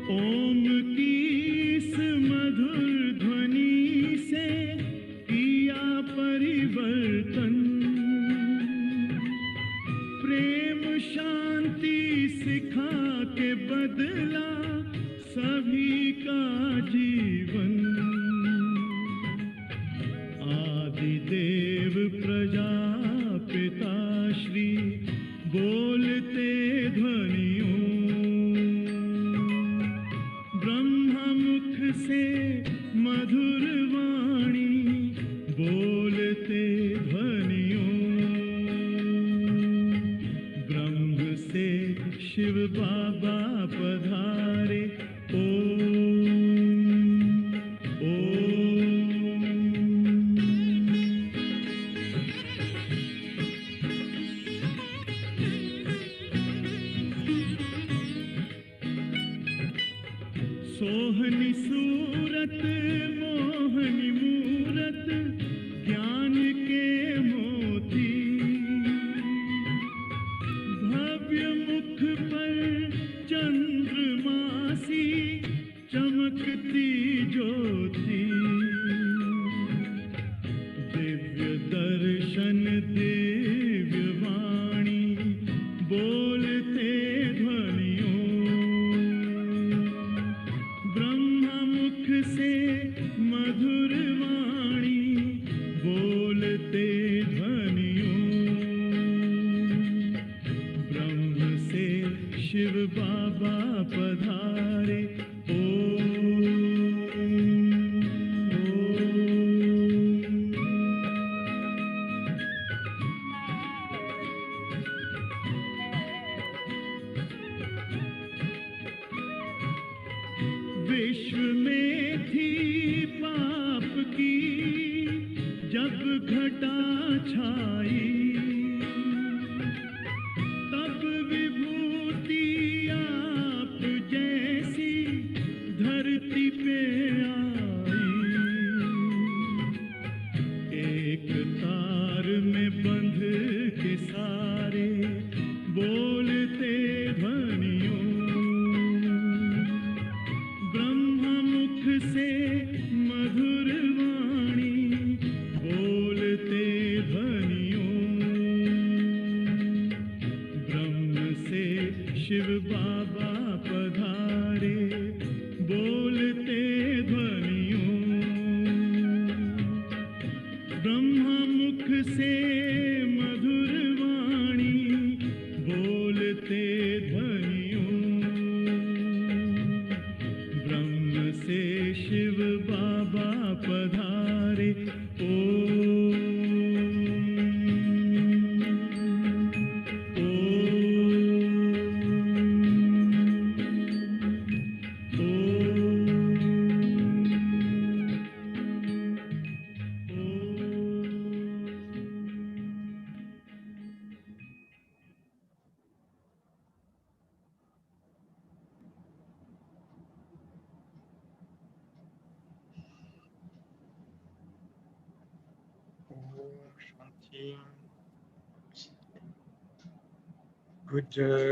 ओम की इस मधुर ध्वनि से किया परिवर्तन, प्रेम शांति सिखा के बदला सभी का जीवन। आदिदेव प्रजापिता श्री बोलते ध्वनियों, ब्रह्ममुख से मधुर वाणी बोलते ध्वनियों, ब्रह्म से शिव बाबा पधारे। ओम सोहनी सूरत मोहनी मूरत ज्ञान के मोती, भव्य मुख पर चंद्रमासी चमकती ज्योति, दिव्य दर्शन दिव्य वाणी बोलते ध्वनियों, ब्रह्ममुख से मधुर वाणी बोलते ध्वनियों, ब्रह्म से शिव बाबा पधारे। विश्व में थी पाप की जब घटा छाई, तब विभूति आप जैसी धरती पे आई। एक तार में बंध के सारे बोलते ध्वनियों, ब्रह्ममुख से मधुर वाणी बोलते ध्वनियों, ब्रह्म से शिव बाबा पधारे बोलते ध्वनियों, ब्रह्ममुख से मधुर वाणी बोलते ध्वनियों, ब्रह्म से शिव बाबा पधारे।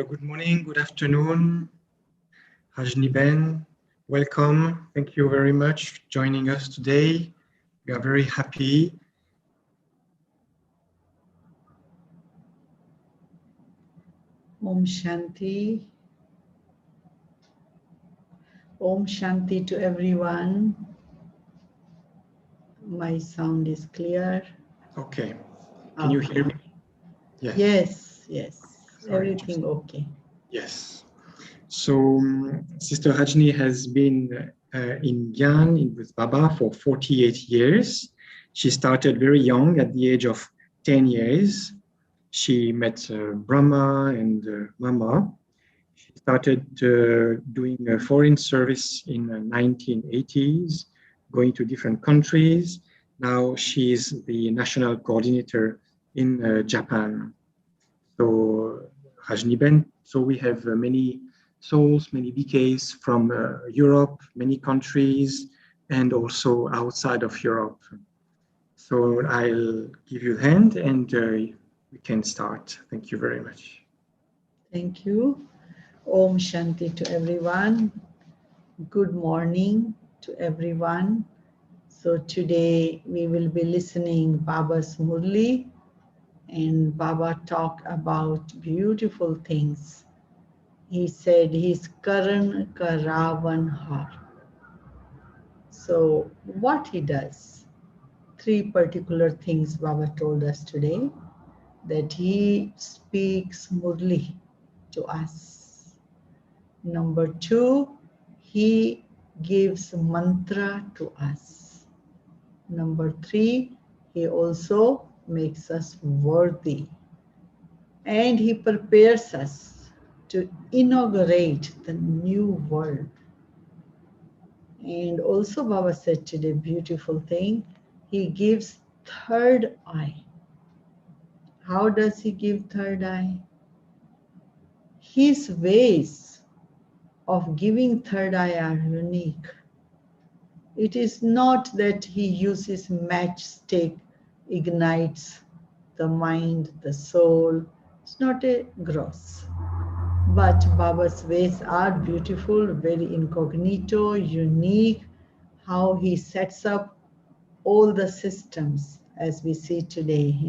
Good morning, good afternoon, Rajni bhen. Welcome. Thank you very much for joining us today. We are very happy. Om Shanti. Om Shanti to everyone. My sound is clear. Okay. Can you hear me? Yes. Yes, yes. Sorry, Everything okay. Yes. So Sister Rajni has been in Gyan with Baba for 48 years. She started very young, at the age of 10 years. She met Brahma and Mama. She started doing a foreign service in the 1980s, going to different countries. Now she's the national coordinator in Japan. So Rajni bhen, so we have many souls, many BKs from Europe, many countries, and also outside of Europe. So I'll give you a hand and we can start. Thank you very much. Thank you. Om Shanti to everyone. Good morning to everyone. So today we will be listening Baba's Murli, and Baba talk about beautiful things. He said he's Karan Karavan Har. So what he does, three particular things Baba told us today, that he speaks Murli to us. Number two, he gives mantra to us. Number three, he also makes us worthy. And he prepares us to inaugurate the new world. And also Baba said today, beautiful thing, he gives third eye. How does he give third eye? His ways of giving third eye are unique. It is not that he uses matchstick, ignites the mind, the soul. It's not a gross. But Baba's ways are beautiful, very incognito, unique, how he sets up all the systems as we see today,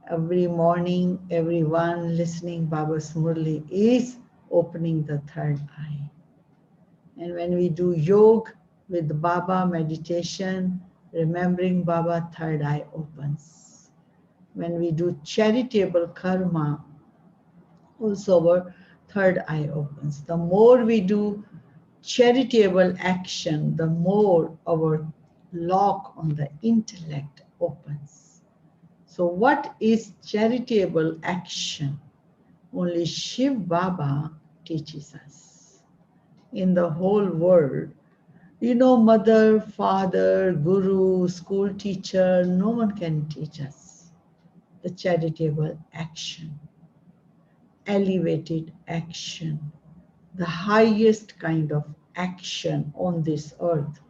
Every morning, everyone listening Baba's Murli is opening the third eye. And when we do yoga with Baba meditation, remembering Baba, third eye opens. When we do charitable karma, also our third eye opens. The more we do charitable action, the more our lock on the intellect opens. So what is charitable action? Only Shiv Baba teaches us. In the whole world, mother, father, guru, school teacher, no one can teach us the charitable action, elevated action, the highest kind of action on this earth,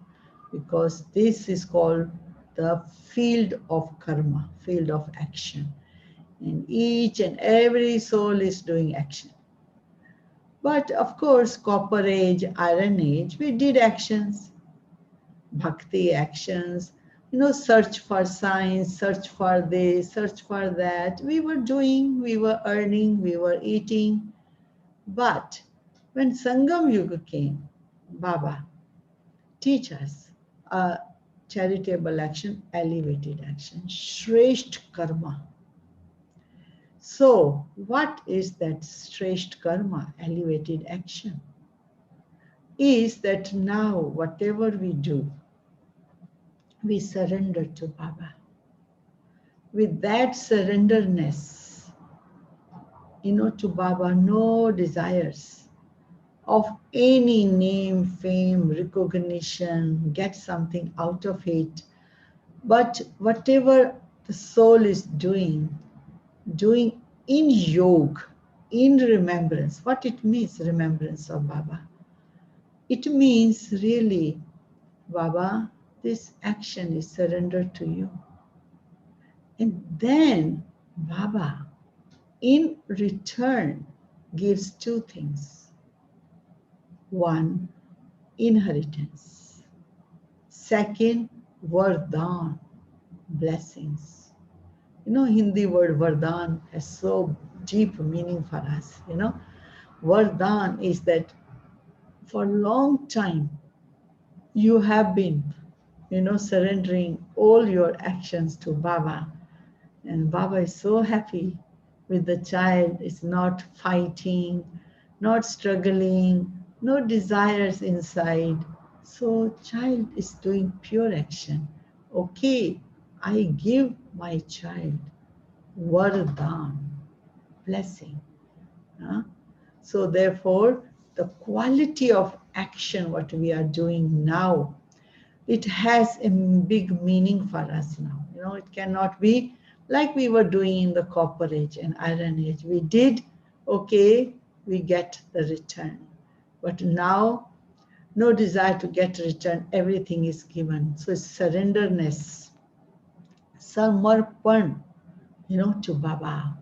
because this is called the field of karma, field of action. And each and every soul is doing action. But of course, Copper Age, Iron Age, we did actions, bhakti actions, search for science, search for this, search for that. We were doing, we were earning, we were eating. But when Sangam Yuga came, Baba, teach us a charitable action, elevated action, Shresht Karma. So, what is that Shresht Karma, elevated action? Is that now, whatever we do, we surrender to Baba. With that surrenderness, to Baba, no desires of any name, fame, recognition, get something out of it. But whatever the soul is doing in yoga, in remembrance. What it means, remembrance of Baba? It means really, Baba, this action is surrendered to you. And then Baba, in return, gives two things. One, inheritance. Second, vardhan, blessings. Hindi word vardhan has so deep meaning for us. Vardhan is that for a long time you have been, surrendering all your actions to Baba. And Baba is so happy with the child, is not fighting, not struggling, no desires inside. So child is doing pure action. Okay, I give my child vardhan, blessing. So therefore, the quality of action, what we are doing now, it has a big meaning for us now. It cannot be like we were doing in the Copper Age and Iron Age. We did, okay, we get the return. But now, no desire to get return, everything is given. So it's surrenderness, samarpan, to Baba.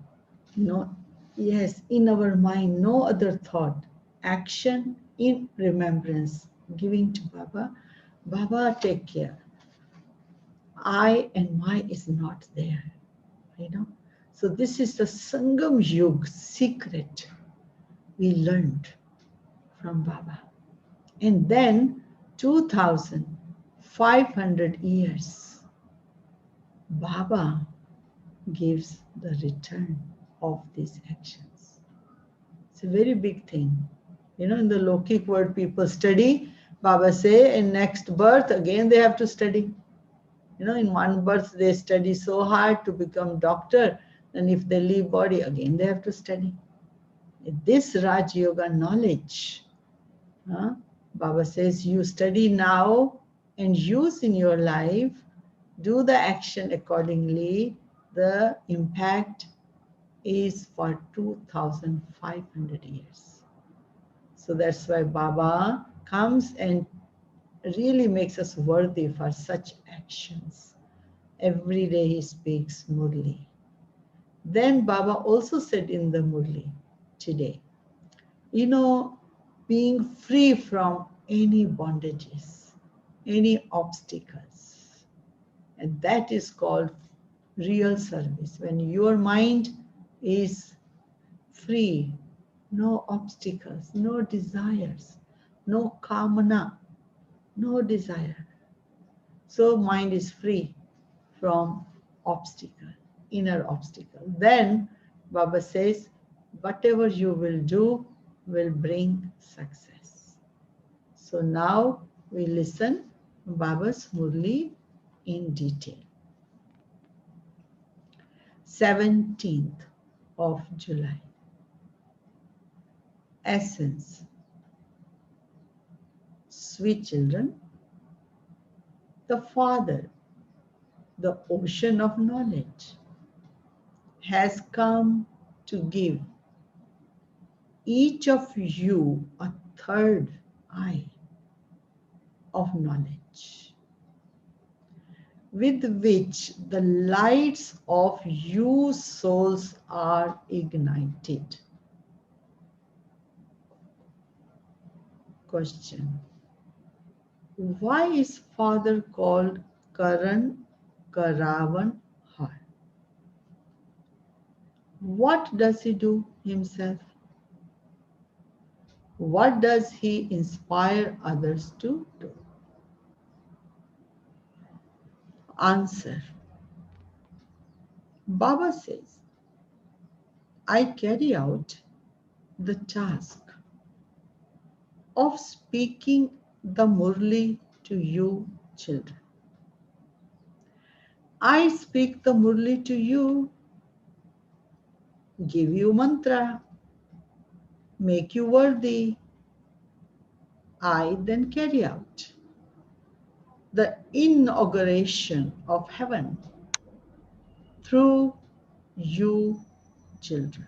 Yes, in our mind, no other thought, action in remembrance, giving to Baba. Baba, take care. I and my is not there, you know. So this is the Sangam Yug secret we learned from Baba. And then 2,500 years, Baba gives the return of these actions. It's a very big thing. You know, in the Lokik world, people study. Baba say, in next birth, again they have to study. You know, in one birth, they study so hard to become doctor. And if they leave body, again they have to study. This Raj Yoga knowledge, Baba says, you study now and use in your life, do the action accordingly. The impact is for 2,500 years. So that's why Baba comes and really makes us worthy for such actions. Every day he speaks Murli. Then Baba also said in the Murli today, you know, being free from any bondages, any obstacles. And that is called real service. When your mind is free, no obstacles, no desires, no kamana, no desire. So mind is free from obstacle, inner obstacle. Then Baba says, whatever you will do will bring success. So now we listen Baba's Murli in detail. 17th of July. Essence. Sweet children, the Father, the ocean of knowledge, has come to give each of you a third eye of knowledge, with which the lights of you souls are ignited. Question. Why is Father called Karan Karavan Har? What does he do himself? What does he inspire others to do? Answer. Baba says, I carry out the task of speaking the Murli to you children. I speak the Murli to you, give you mantra, make you worthy. I then carry out the inauguration of heaven through you children.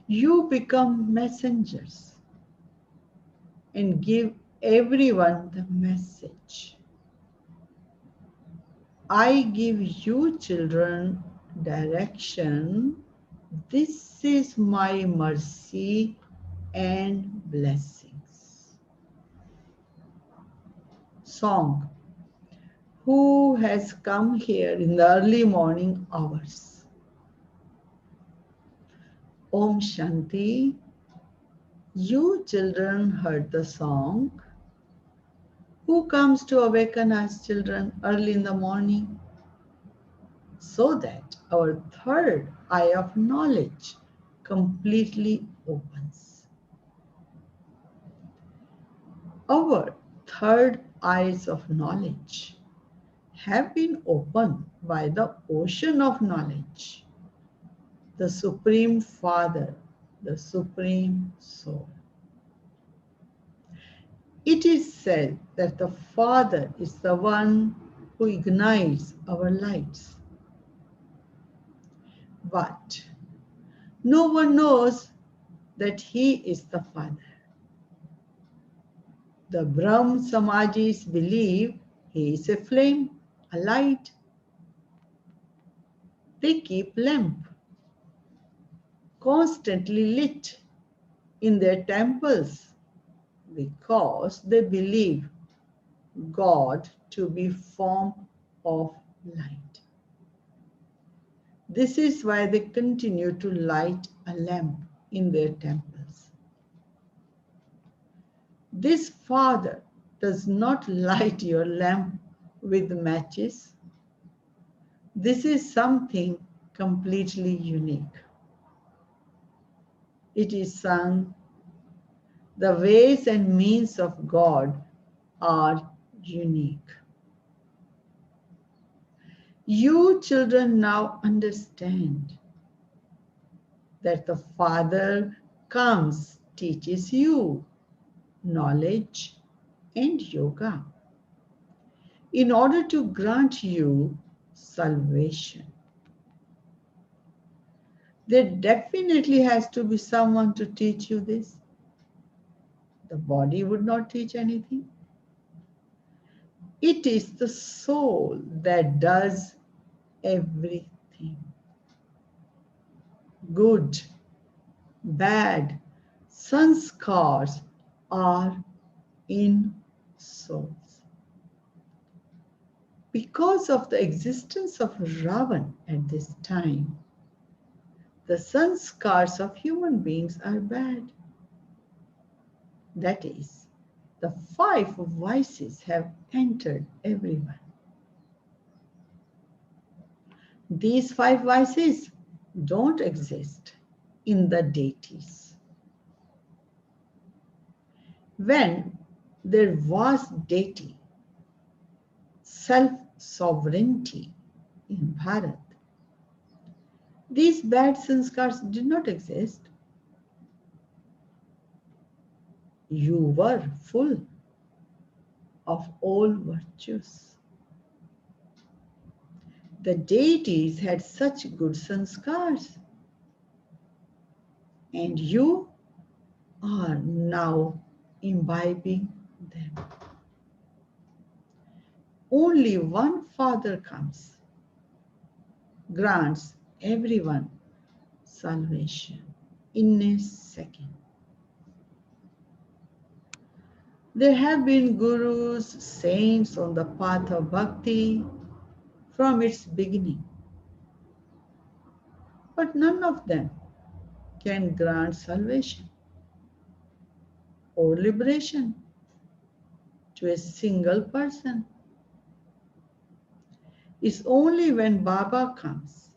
You become messengers and give everyone the message. I give you children direction. This is my mercy and blessings. Song. Who has come here in the early morning hours? Om Shanti. You children heard the song. Who comes to awaken us children early in the morning? So that our third eye of knowledge completely opens. Our third eyes of knowledge have been opened by the ocean of knowledge, the Supreme Father, the Supreme Soul. It is said that the Father is the one who ignites our lights. But no one knows that he is the Father. The Brahm Samajis believe he is a flame, a light. They keep lamp constantly lit in their temples, Because they believe God to be form of light. This is why they continue to light a lamp in their temples. This Father does not light your lamp with matches. This is something completely unique. It is sung, the ways and means of God are unique. You children now understand that the Father comes, teaches you knowledge and yoga in order to grant you salvation. There definitely has to be someone to teach you this. The body would not teach anything. It is the soul that does everything. Good, bad, sanskars are in souls. Because of the existence of Ravan at this time, the sanskars of human beings are bad. That is, the 5 vices have entered everyone. These 5 vices don't exist in the deities. When there was deity, self-sovereignty in Bharat, these bad sanskars did not exist. You were full of all virtues. The deities had such good sanskars, and you are now imbibing them. Only one Father comes, grants everyone salvation in a second. There have been gurus, saints on the path of bhakti from its beginning, but none of them can grant salvation or liberation to a single person. It's only when Baba comes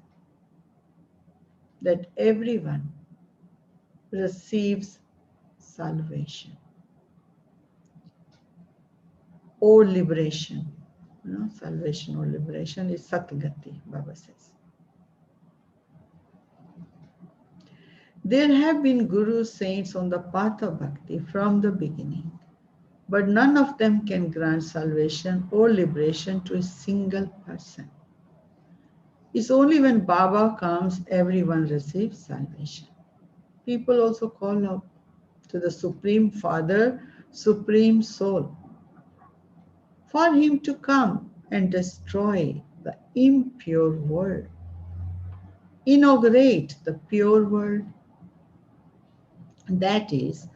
that everyone receives salvation or liberation. Salvation or liberation is Satgati, Baba says. There have been gurus, saints on the path of bhakti from the beginning, but none of them can grant salvation or liberation to a single person. It's only when Baba comes, everyone receives salvation. People also call out to the Supreme Father, Supreme Soul, for him to come and destroy the impure world, inaugurate the pure world, that is,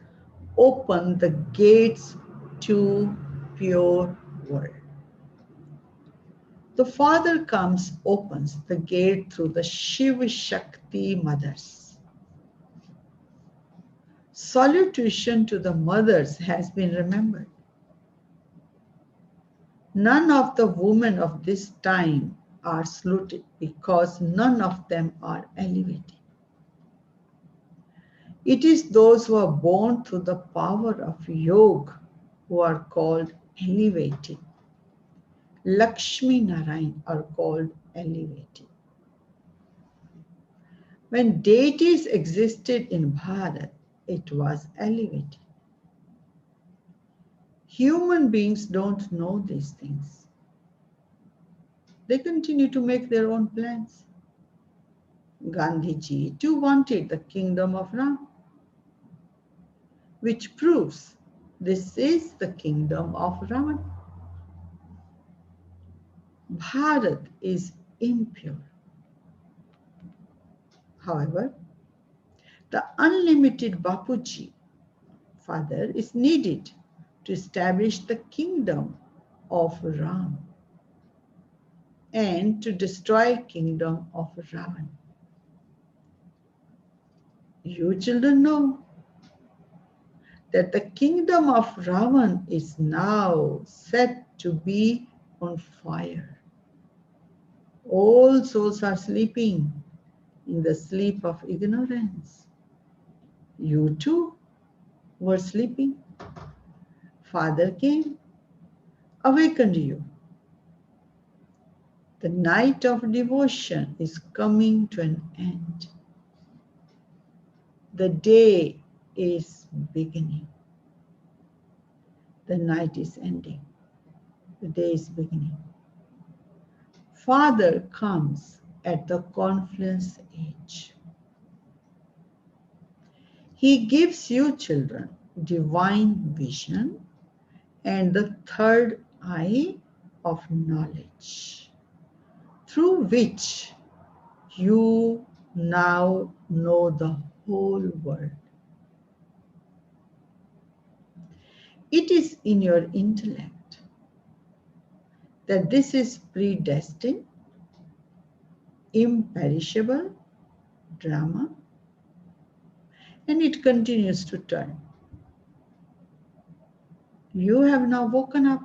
open the gates to pure world. The Father comes, opens the gate through the Shiva Shakti mothers. Salutation to the mothers has been remembered. None of the women of this time are saluted because none of them are elevated. It is those who are born through the power of yoga who are called elevated. Lakshmi Narayan are called elevated. When deities existed in Bharat, it was elevated. Human beings don't know these things. They continue to make their own plans. Gandhiji too wanted the kingdom of Ram, which proves this is the kingdom of Raman. Bharat is impure. However, the unlimited Bapuji Father, is needed to establish the kingdom of Ram and to destroy kingdom of Ravan. You children know that the kingdom of Ravan is now set to be on fire. All souls are sleeping in the sleep of ignorance. You too were sleeping. Father came, awakened you. The night of devotion is coming to an end. The day is beginning. The night is ending. The day is beginning. Father comes at the confluence age. He gives you children divine vision and the third eye of knowledge, through which you now know the whole world. It is in your intellect that this is predestined, imperishable drama, and it continues to turn. You have now woken up.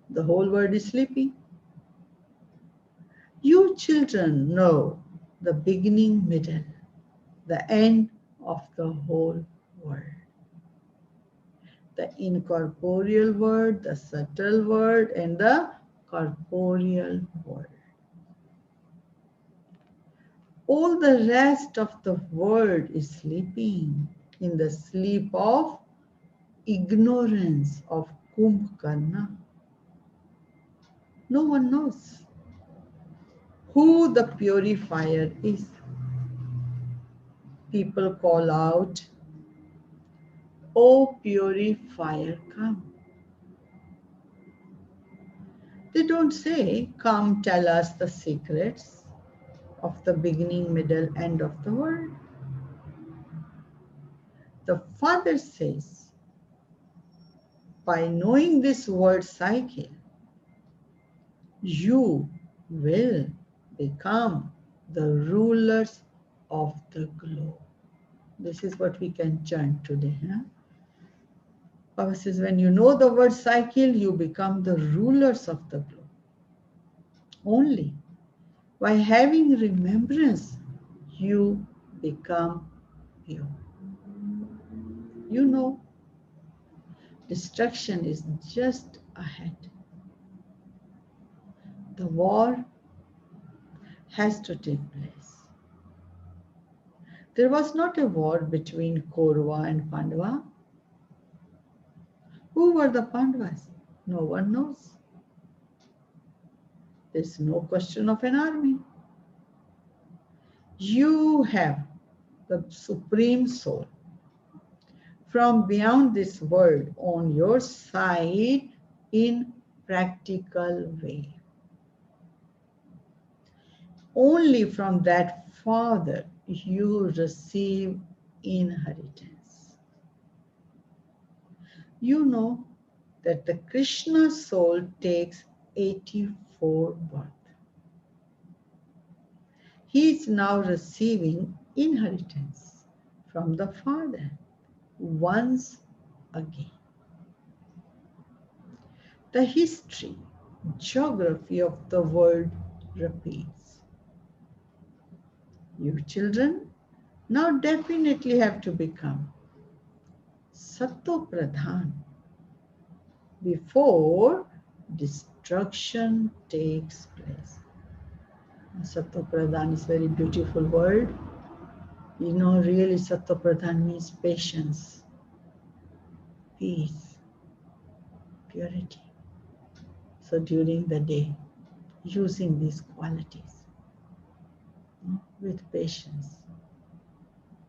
The whole world is sleeping. You children know the beginning, middle, the end of the whole world. The incorporeal world, the subtle world, and the corporeal world. All the rest of the world is sleeping in the sleep of ignorance of Kumbhkarna. No one knows who the purifier is. People call out, "O purifier, come." They don't say, "Come, tell us the secrets of the beginning, middle, end of the world." The Father says, by knowing this world cycle, you will become the rulers of the globe. This is what we can chant today. Huh? Baba says, when you know the word cycle, you become the rulers of the globe. Only by having remembrance, you become pure. You know, destruction is just ahead. The war has to take place. There was not a war between Kaurava and Pandava. Who were the Pandavas? No one knows. There's no question of an army. You have the Supreme Soul from beyond this world on your side in practical way. Only from that Father you receive inheritance. You know that the Krishna soul takes 84 births. He is now receiving inheritance from the Father once again. The history, geography of the world repeats. You children now definitely have to become Sato Pradhan before destruction takes place. Sato Pradhan is a very beautiful word. You know, really Sato Pradhan means patience, peace, purity. So during the day, using these qualities, with patience,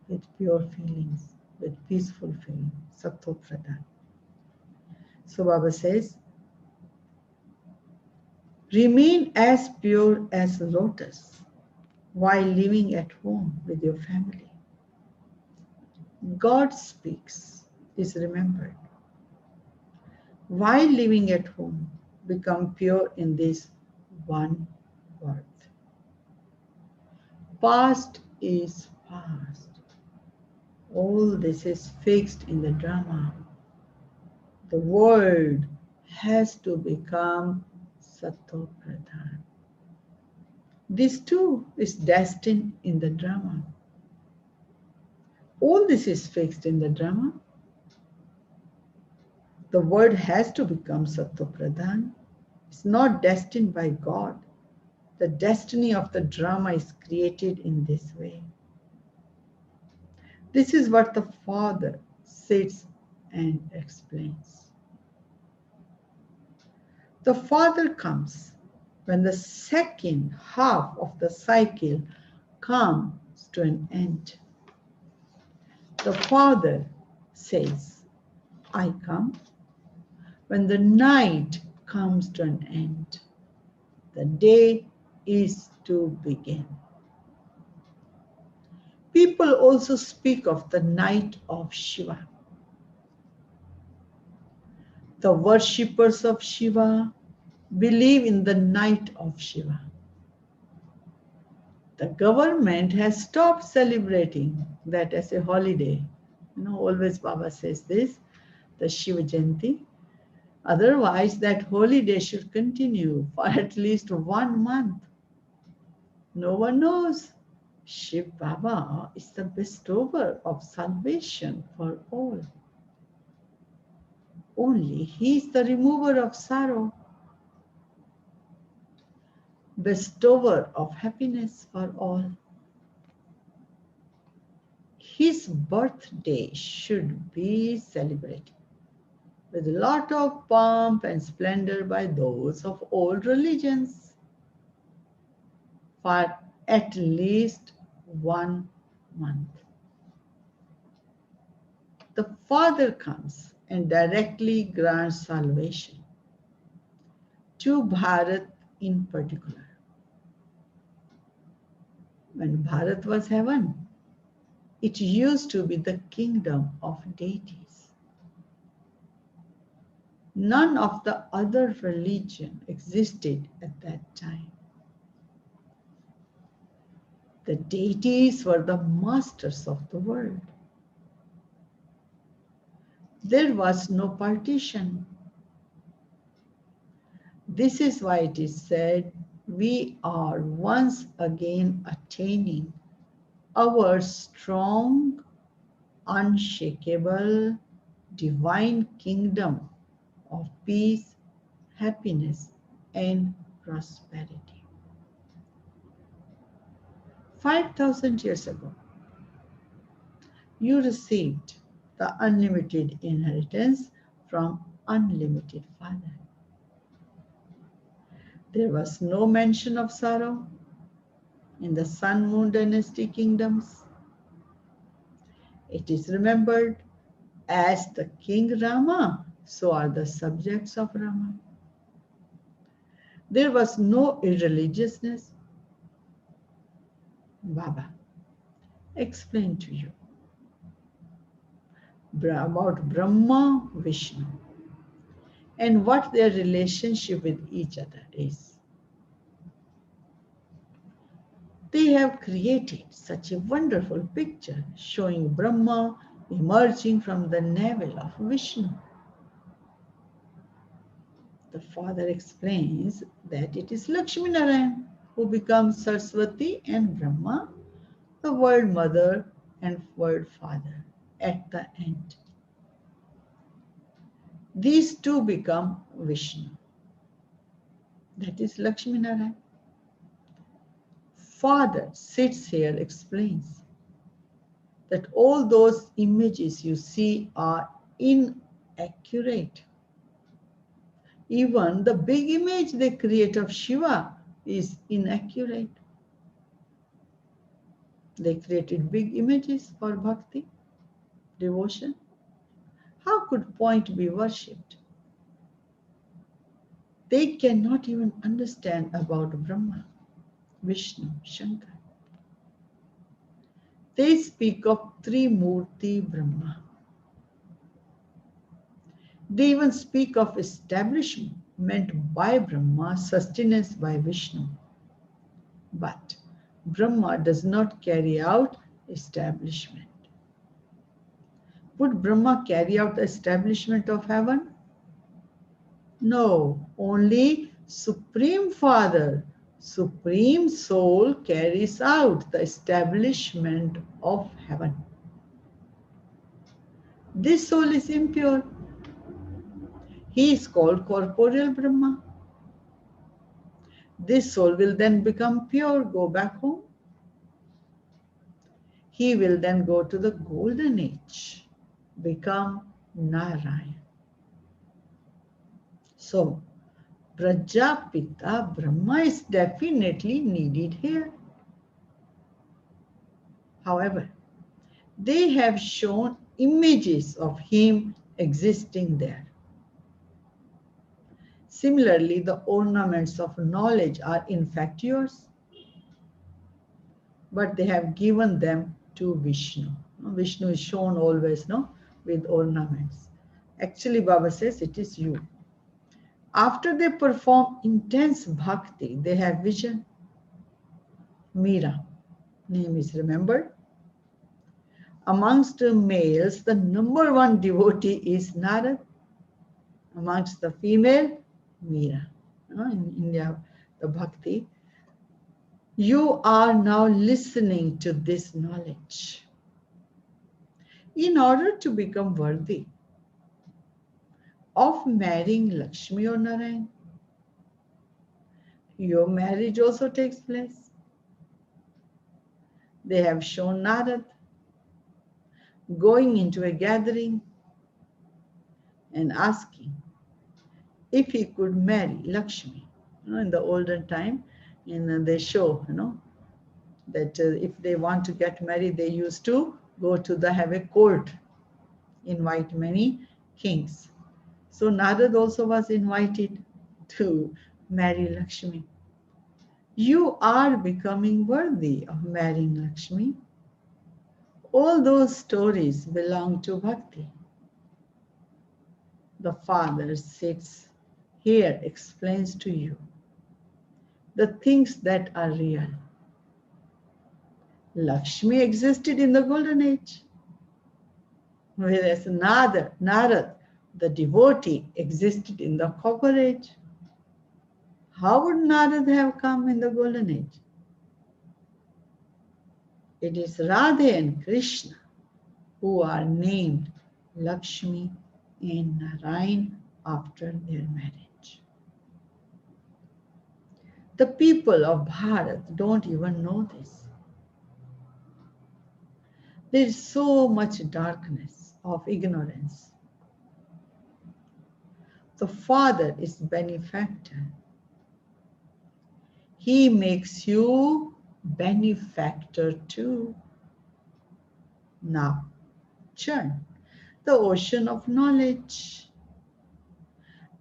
with pure feelings, with peaceful feelings, Sato Pradhan. So Baba says, remain as pure as lotus while living at home with your family. God speaks, is remembered. While living at home, become pure in this one word. Past is past. All this is fixed in the drama. The world has to become Sato Pradhan. This too is destined in the drama. All this is fixed in the drama. The world has to become Sato Pradhan. It's not destined by God. The destiny of the drama is created in this way. This is what the Father sits and explains. The Father comes when the second half of the cycle comes to an end. The Father says, I come when the night comes to an end. The day is to begin. People also speak of the night of Shiva. The worshippers of Shiva believe in the night of Shiva. The government has stopped celebrating that as a holiday. Always Baba says this, the Shiva Jayanti. Otherwise, that holiday should continue for at least 1 month. No one knows. Shiv Baba is the bestower of salvation for all. Only He is the remover of sorrow, bestower of happiness for all. His birthday should be celebrated with a lot of pomp and splendor by those of old religions for at least 1 month. The Father comes and directly grants salvation to Bharat in particular. When Bharat was heaven, it used to be the kingdom of deities. None of the other religion existed at that time. The deities were the masters of the world. There was no partition. This is why it is said, we are once again attaining our strong, unshakable, divine kingdom of peace, happiness, and prosperity. 5,000 years ago, you received the unlimited inheritance from unlimited Father. There was no mention of sorrow in the Sun Moon dynasty kingdoms. It is remembered as the King Rama, so are the subjects of Rama. There was no irreligiousness. Baba explained to you about Brahma, Vishnu, and what their relationship with each other is. They have created such a wonderful picture showing Brahma emerging from the navel of Vishnu. The Father explains that it is Lakshmi Narayan who becomes Saraswati and Brahma, the World Mother and World Father at the end. These two become Vishnu. That is Lakshmi Narayan. Father sits here, explains that all those images you see are inaccurate. Even the big image they create of Shiva is inaccurate. They created big images for bhakti, devotion. How could point be worshipped? They cannot even understand about Brahma, Vishnu, Shankar. They speak of Trimurti Brahma. They even speak of establishment by Brahma, sustenance by Vishnu. But Brahma does not carry out establishment. Would Brahma carry out the establishment of heaven? No, only Supreme Father, Supreme Soul carries out the establishment of heaven. This soul is impure. He is called corporeal Brahma. This soul will then become pure, go back home. He will then go to the golden age, become Narayan. So, Prajapita Brahma is definitely needed here. However, they have shown images of him existing there. Similarly, the ornaments of knowledge are in fact yours, but they have given them to Vishnu. Vishnu is shown always, no, with ornaments. Actually, Baba says it is you. After they perform intense bhakti, they have vision. Meera, name is remembered. Amongst the males, the number one devotee is Narad. Amongst the female, Meera. In India, the bhakti. You are now listening to this knowledge. In order to become worthy of marrying Lakshmi or Narayan, your marriage also takes place. They have shown Narad going into a gathering and asking if he could marry Lakshmi. In the olden time, they show, that if they want to get married, they used to go to have a court, invite many kings. So Narad also was invited to marry Lakshmi. You are becoming worthy of marrying Lakshmi. All those stories belong to Bhakti. The Father sits here, explains to you the things that are real. Lakshmi existed in the golden age, whereas Narad, the devotee, existed in the copper age. How would Narad have come in the golden age? It is Radha and Krishna who are named Lakshmi and Narayan after their marriage. The people of Bharat don't even know this. There is so much darkness of ignorance. The Father is benefactor. He makes you benefactor too. Now, churn the ocean of knowledge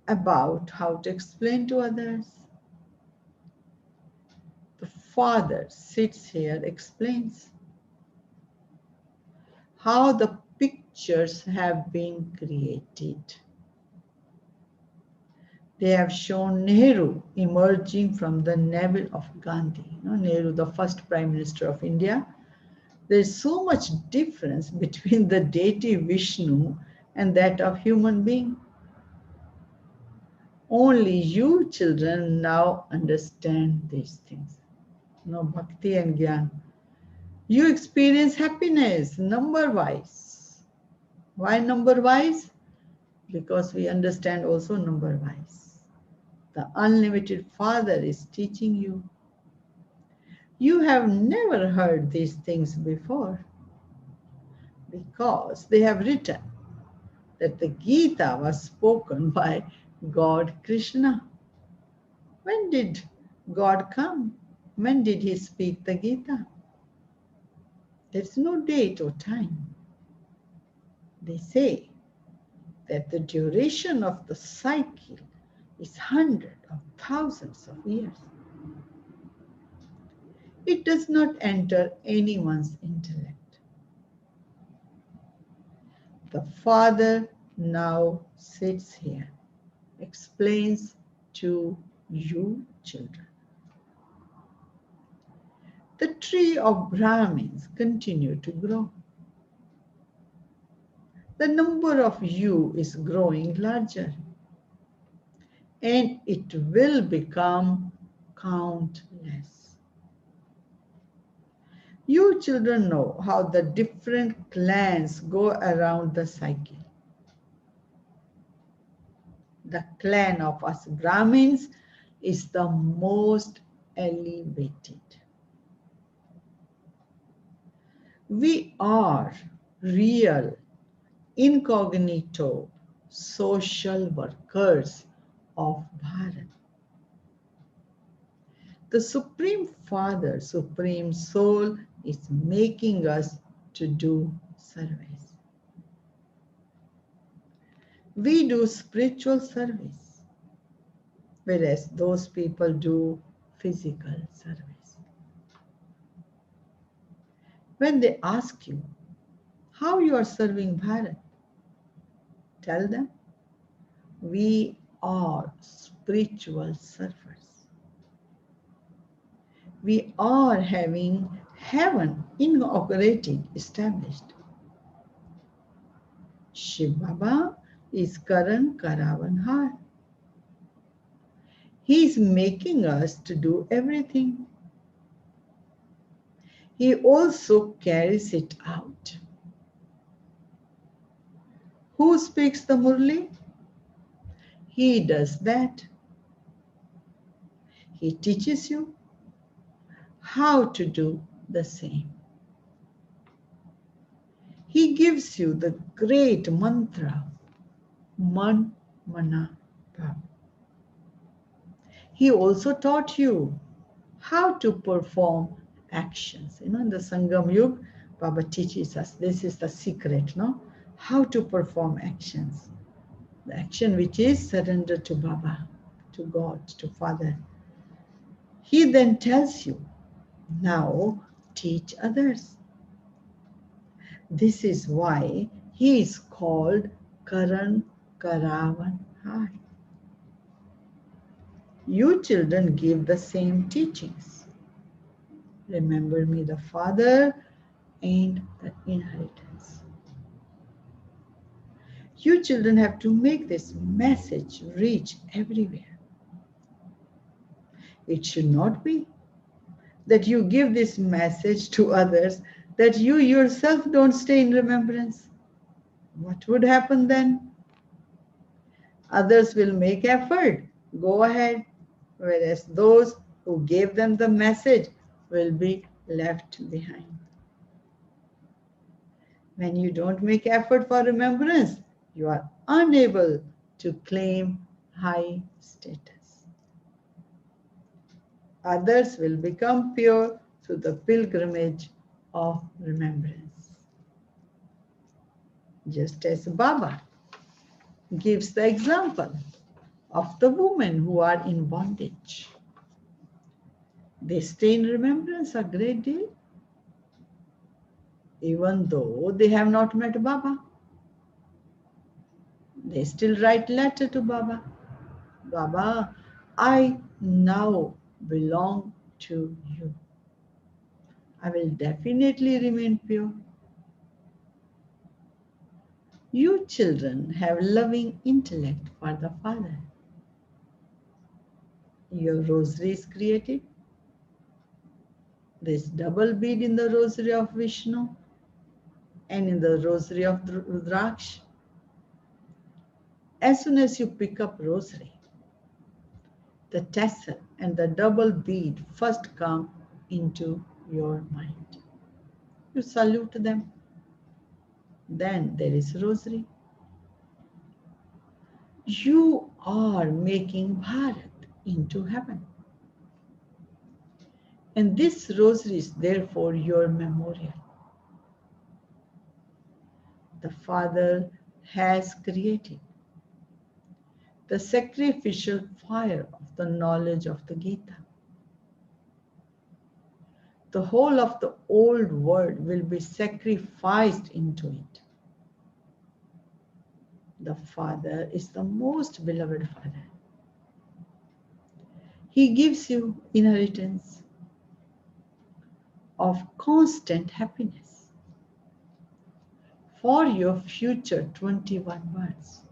about how to explain to others. The Father sits here, explains how the pictures have been created. They have shown Nehru emerging from the navel of Gandhi. Nehru, the first Prime Minister of India. There is so much difference between the deity Vishnu and that of human being. Only you children now understand these things. Bhakti and Gyan. You experience happiness number-wise. Why number-wise? Because we understand also number-wise. The unlimited Father is teaching you. You have never heard these things before because they have written that the Gita was spoken by God Krishna. When did God come? When did he speak the Gita? There's no date or time. They say that the duration of the cycle is hundreds of thousands of years. It does not enter anyone's intellect. The Father now sits here, explains to you children. The tree of Brahmins continue to grow. The number of you is growing larger, and it will become countless. You children know how the different clans go around the cycle. The clan of us Brahmins is the most elevated. We are real, incognito social workers of Bharat. The Supreme Father, Supreme Soul is making us to do service. We do spiritual service, whereas those people do physical service. When they ask you how you are serving Bharat, tell them, we are spiritual servers. We are having heaven inaugurated, established. Shiv Baba is Karan Karavanhar. He is making us to do everything. He also carries it out. Who speaks the Murli? He does that. He teaches you how to do the same. He gives you the great mantra, Man Mana Bhav. He also taught you how to perform actions. In the Sangam Yug, Baba teaches us, this is the secret, no? How to perform actions. The action which is surrender to Baba, to God, to Father. He then tells you, now teach others. This is why he is called Karan Karavan Har. You children give the same teachings. Remember me, the Father and the inheritance. You children have to make this message reach everywhere. It should not be that you give this message to others that you yourself don't stay in remembrance. What would happen then? Others will make effort, go ahead, whereas those who gave them the message will be left behind. When you don't make effort for remembrance, you are unable to claim high status. Others will become pure through the pilgrimage of remembrance. Just as Baba gives the example of the women who are in bondage. They stay in remembrance a great deal, even though they have not met Baba. They still write letter to Baba. Baba, I now belong to you. I will definitely remain pure. You children have loving intellect for the Father. Your rosary is created. There is double bead in the rosary of Vishnu and in the rosary of Rudraksh. As soon as you pick up rosary, the tassel and the double bead first come into your mind. You salute them. Then there is rosary. You are making Bharat into heaven. And this rosary is therefore your memorial. The Father has created the sacrificial fire of the knowledge of the Gita. The whole of the old world will be sacrificed into it. The Father is the most beloved Father. He gives you inheritance of constant happiness for your future 21 births.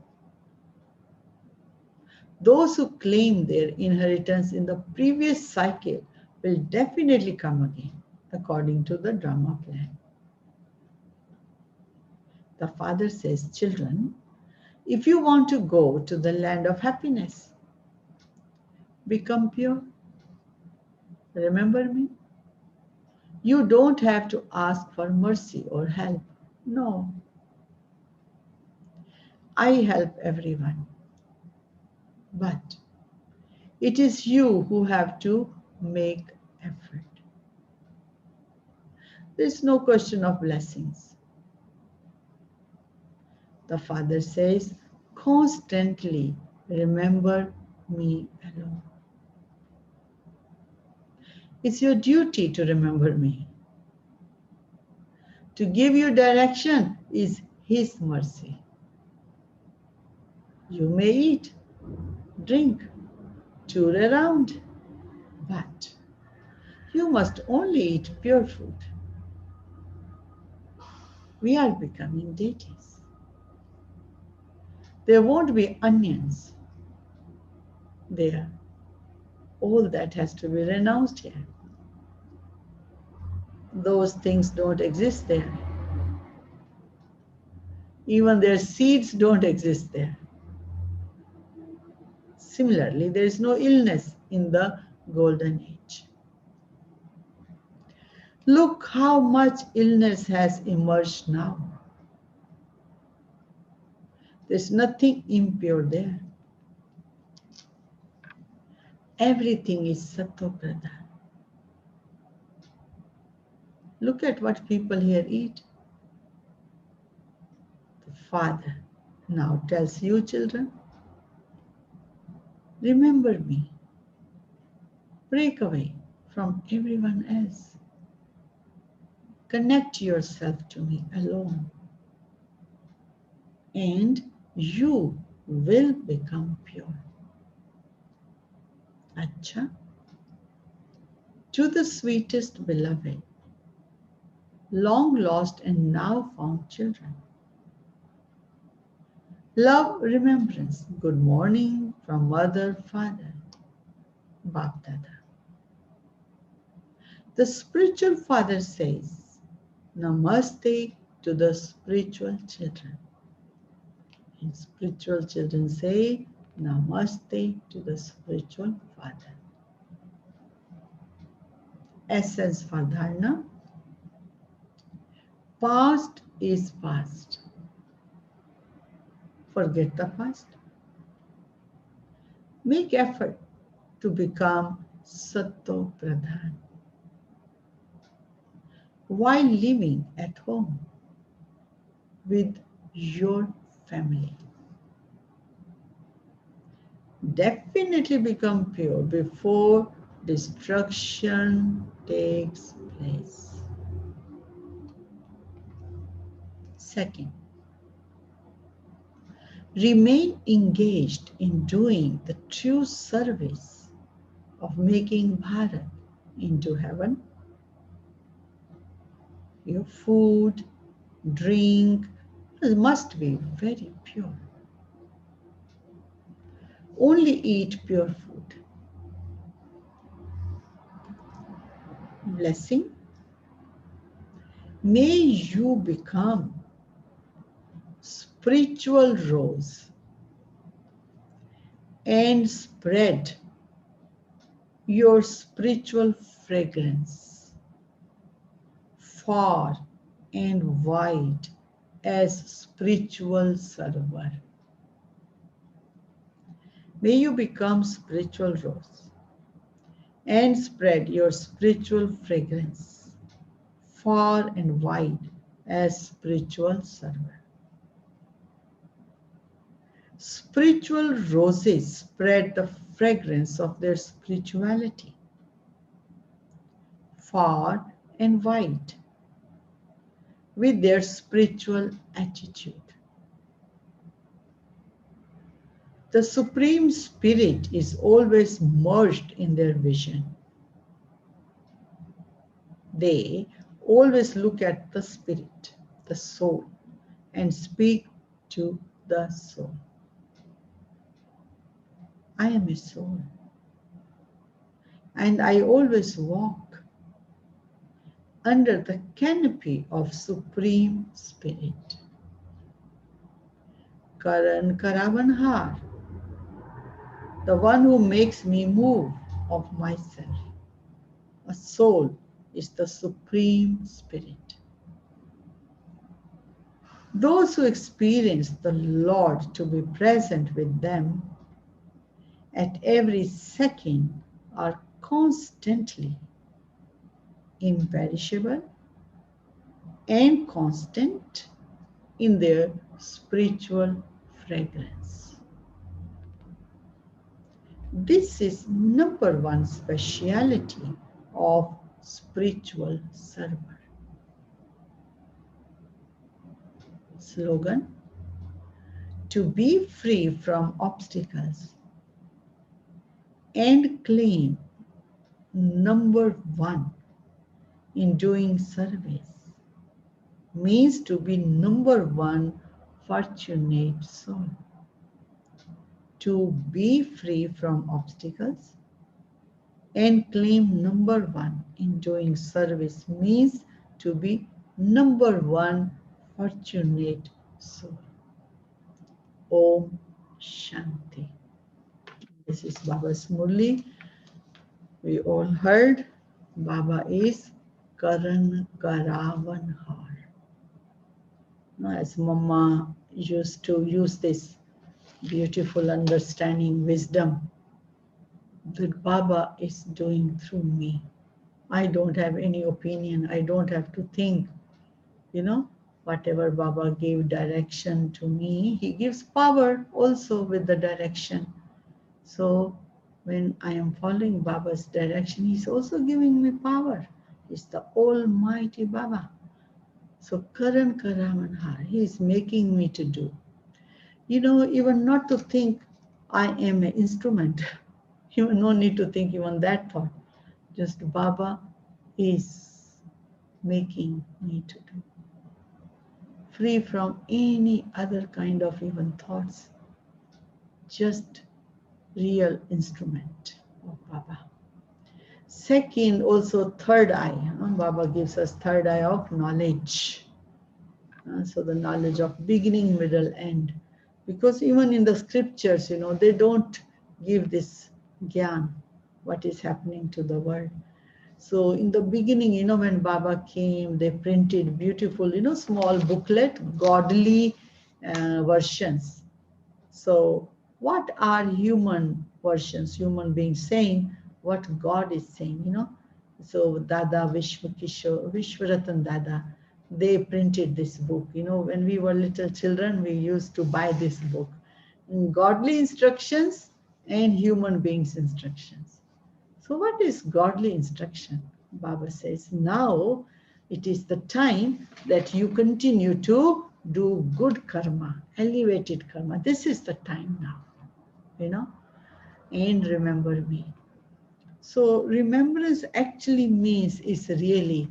Those who claim their inheritance in the previous cycle will definitely come again, according to the drama plan. The Father says, children, if you want to go to the land of happiness, become pure. Remember me. You don't have to ask for mercy or help. No. I help everyone. But it is you who have to make effort. There is no question of blessings. The Father says, constantly remember me alone. It's your duty to remember me. To give you direction is His mercy. You may eat, drink, tour around, but you must only eat pure food. We are becoming deities. There won't be onions there. All that has to be renounced here. Those things don't exist there. Even their seeds don't exist there. Similarly, there is no illness in the golden age. Look how much illness has emerged now. There's nothing impure there. Everything is Sattva-pradhan. Look at what people here eat. The Father now tells you, children, remember me. Break away from everyone else. Connect yourself to me alone. And you will become pure. Acha. To the sweetest beloved, long lost and now found children. Love, remembrance, good morning from Mother, Father, Bap Dada. The spiritual father says, Namaste to the spiritual children. And spiritual children say, Namaste to the spiritual father. Essence for dharana. Past is past. Forget the past. Make effort to become Sattva Pradhan while living at home with your family. Definitely become pure before destruction takes place. Second, remain engaged in doing the true service of making Bharat into heaven. Your food, drink must be very pure. Only eat pure food. Blessing. May you become spiritual rose and spread your spiritual fragrance far and wide as spiritual server. May you become spiritual rose and spread your spiritual fragrance far and wide as spiritual server. Spiritual roses spread the fragrance of their spirituality far and wide with their spiritual attitude. The Supreme Spirit is always merged in their vision. They always look at the spirit, the soul, and speak to the soul. I am a soul, and I always walk under the canopy of Supreme Spirit. Karan Karavanhar, the one who makes me move of myself. A soul is the Supreme Spirit. Those who experience the Lord to be present with them at every second are constantly imperishable and constant in their spiritual fragrance. This is number one speciality of spiritual server. Slogan: to be free from obstacles and claim number one in doing service means to be number one fortunate soul. To be free from obstacles and claim number one in doing service means to be number one fortunate soul. Om Shanti. This is Baba's Murli. We all heard Baba is Karan Karavanhar. As Mama used to use this beautiful understanding, wisdom that Baba is doing through me. I don't have any opinion. I don't have to think. Whatever Baba gave direction to me, he gives power also with the direction. So when I am following Baba's direction, he's also giving me power. He's the Almighty Baba. So Karan Karamanhar, he is making me to do. Even not to think I am an instrument. No need to think even that thought. Just Baba is making me to do. Free from any other kind of even thoughts. Just real instrument of Baba. Second, also third eye. Baba gives us third eye of knowledge. So the knowledge of beginning, middle, end. Because even in the scriptures, they don't give this gyan, what is happening to the world. So in the beginning, when Baba came, they printed beautiful, small booklet, godly versions. So what are human versions, human beings saying what God is saying, So Dada Vishwaratan Dada, they printed this book. When we were little children, we used to buy this book. Godly instructions and human beings' instructions. So what is godly instruction? Baba says, now it is the time that you continue to do good karma, elevated karma. This is the time now, and remember me. So remembrance actually means is really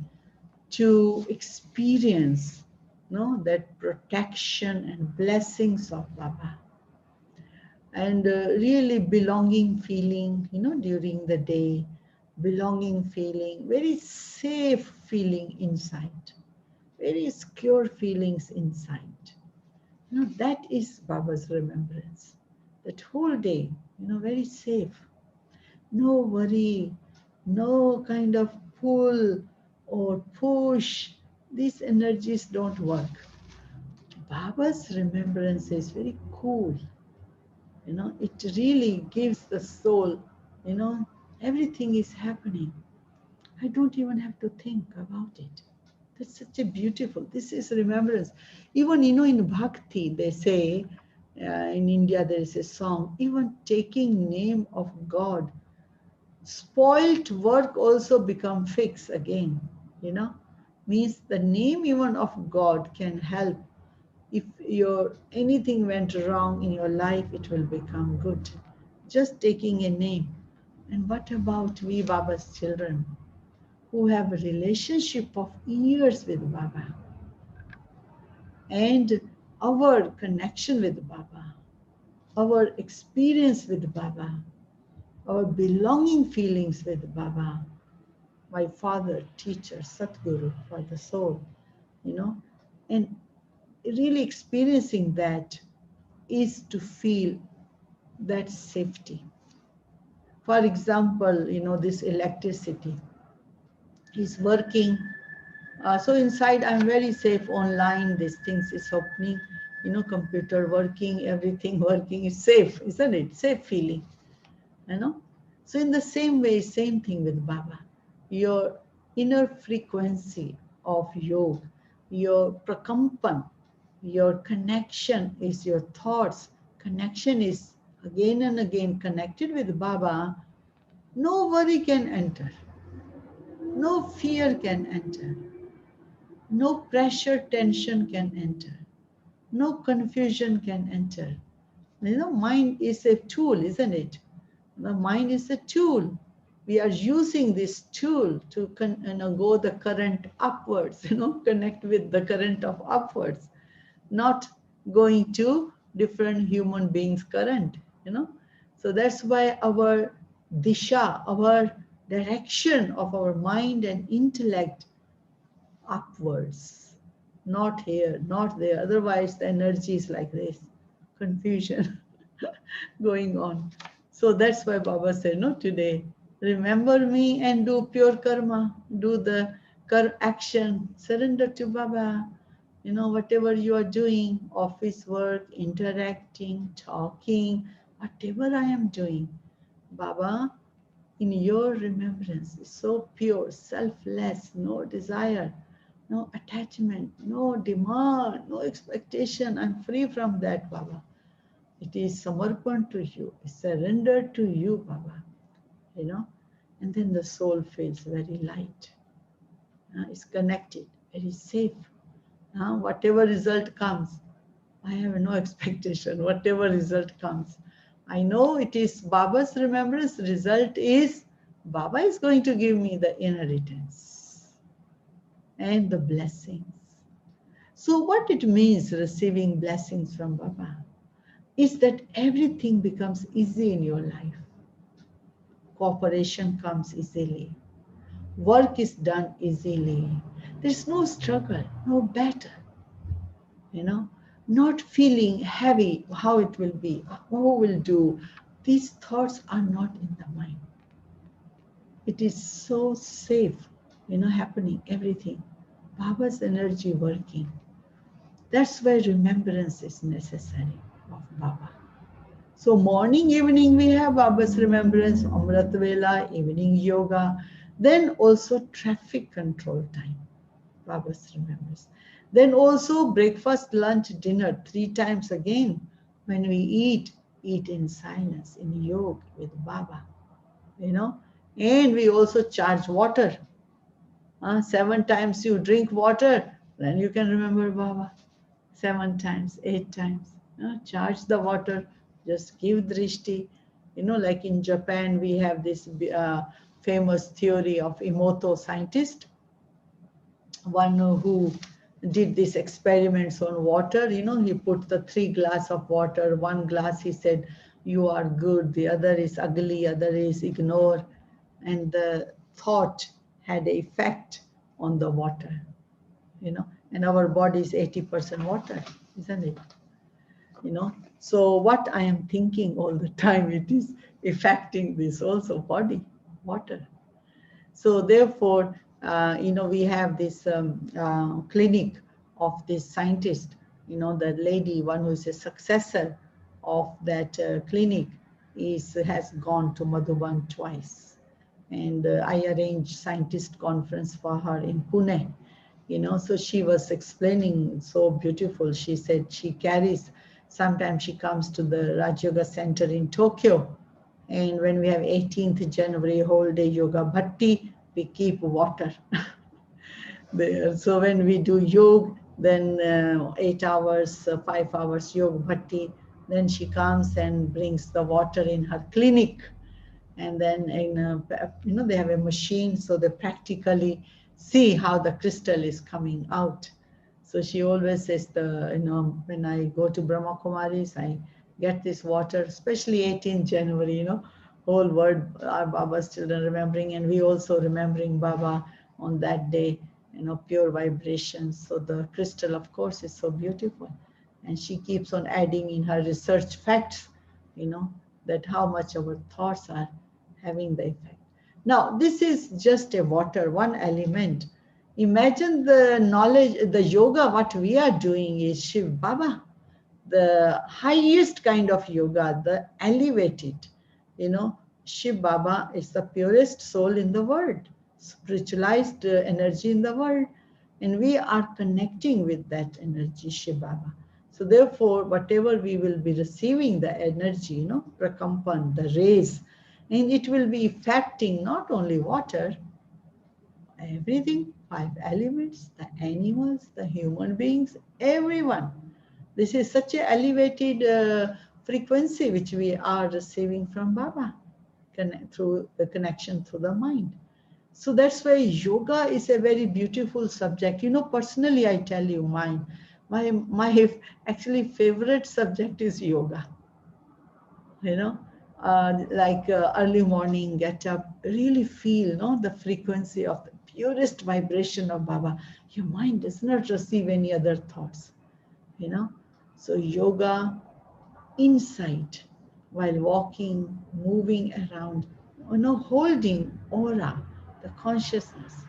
to experience that protection and blessings of Baba. And really belonging feeling, during the day, belonging feeling, very safe feeling inside, very secure feelings inside. That is Baba's remembrance. That whole day, very safe. No worry, no kind of pull or push. These energies don't work. Baba's remembrance is very cool. It really gives the soul, everything is happening. I don't even have to think about it. That's such a beautiful, this is remembrance. Even, in Bhakti, they say, in India, there is a song, even taking name of God, spoilt work also become fixed again, means the name even of God can help If anything went wrong in your life, it will become good. Just taking a name. And what about we Baba's children who have a relationship of years with Baba, and our connection with Baba, our experience with Baba, our belonging feelings with Baba, my father, teacher, Satguru for the soul, and really experiencing that is to feel that safety. For example, this electricity is working. So inside I'm very safe. Online, these things is happening, computer working, everything working is safe, isn't it? Safe feeling, So in the same way, same thing with Baba. Your inner frequency of yoga, your prakampan, your connection is your thoughts. Connection is again and again connected with Baba. No worry can enter. No fear can enter. No pressure, tension can enter. No confusion can enter. Mind is a tool, isn't it? The mind is a tool. We are using this tool to go the current upwards, connect with the current of upwards, not going to different human beings' current, So that's why our disha, our direction of our mind and intellect upwards, not here, not there. Otherwise, the energy is like this, confusion going on. So that's why Baba said, no, today, remember me and do pure karma, do the action, surrender to Baba. Whatever you are doing, office work, interacting, talking, whatever I am doing, Baba, in your remembrance is so pure, selfless, no desire, no attachment, no demand, no expectation. I'm free from that, Baba. It is samarpan to you, it's surrendered to you, Baba. And then the soul feels very light. It's connected, very safe. Whatever result comes, I have no expectation. Whatever result comes, I know it is Baba's remembrance. Result is Baba is going to give me the inheritance and the blessings. So what it means receiving blessings from Baba is that everything becomes easy in your life. Cooperation comes easily. Work is done easily. There's no struggle, no battle. Not feeling heavy, how it will be, who will do. These thoughts are not in the mind. It is so safe, happening, everything. Baba's energy working. That's why remembrance is necessary of Baba. So morning, evening, we have Baba's remembrance, Amrit Vela, evening yoga, then also traffic control time, Baba's remembrance. Then also breakfast, lunch, dinner, 3 times again. When we eat in silence, in yoga with Baba, And we also charge water. 7 times you drink water, then you can remember Baba. 7 times, 8 times. Charge the water, just give drishti. Like in Japan, we have this famous theory of Emoto scientist, one who did these experiments on water. He put the 3 glasses of water. 1 glass, he said, you are good. The other is ugly, other is ignore. And the thought had an effect on the water, and our body is 80% water, isn't it? So what I am thinking all the time, it is affecting this also body, water. So therefore, we have this clinic of this scientist, the lady, one who is a successor of that clinic, has gone to Madhuban twice. And I arranged scientist conference for her in Pune. So she was explaining so beautiful. She said she carries, sometimes she comes to the Raj Yoga Center in Tokyo. And when we have 18th January, whole day yoga bhatti, we keep water there. So when we do yoga, then 8 hours, 5 hours yoga bhakti. Then she comes and brings the water in her clinic. And then they have a machine, so they practically see how the crystal is coming out. So she always says, when I go to Brahma Kumaris, I get this water, especially 18th January, whole world, our Baba's children remembering, and we also remembering Baba on that day, pure vibrations. So the crystal, of course, is so beautiful. And she keeps on adding in her research facts, that how much our thoughts are having the effect. Now, this is just a water, one element. Imagine the knowledge, the yoga, what we are doing is Shiv Baba, the highest kind of yoga, the elevated. Shiv Baba is the purest soul in the world, spiritualized energy in the world, and we are connecting with that energy, Shiv Baba. So therefore, whatever we will be receiving, the energy, prakampan, the rays, and it will be affecting not only water, everything, 5 elements, the animals, the human beings, everyone. This is such an elevated frequency which we are receiving from Baba through the connection through the mind. So that's why yoga is a very beautiful subject. Personally, I tell you, my actually favorite subject is yoga. Early morning, get up, really feel the frequency of the purest vibration of Baba. Your mind does not receive any other thoughts. So yoga inside, while walking, moving around, holding aura, the consciousness.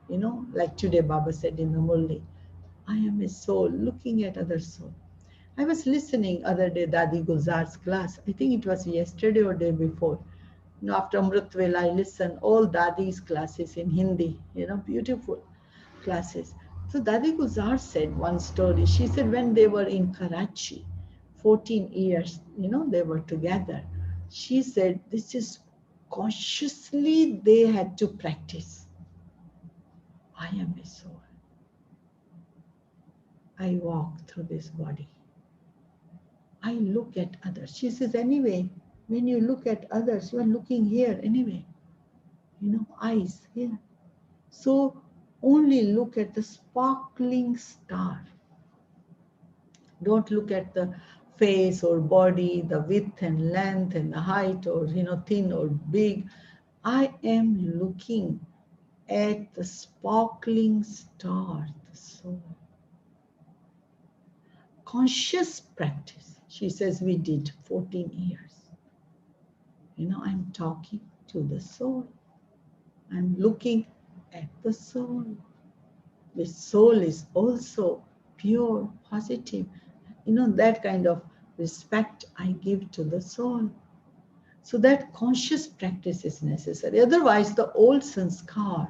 Like today Baba said in the Murli, I am a soul looking at other soul. I was listening other day Dadi Gulzar's class. I think it was yesterday or day before. After Amrit Vela, I listen all Dadi's classes in Hindi. Beautiful classes. So Dadi Gulzar said one story. She said when they were in Karachi, 14 years, they were together. She said this is consciously they had to practice. I am a soul. I walk through this body. I look at others. She says, anyway, when you look at others, you are looking here anyway. Eyes here. So only look at the sparkling star. Don't look at the face or body, the width and length and the height or, thin or big. I am looking at the sparkling star, the soul. Conscious practice. She says we did 14 years. I'm talking to the soul. I'm looking at the soul. The soul is also pure, positive. That kind of respect I give to the soul. So that conscious practice is necessary. Otherwise, the old sanskar,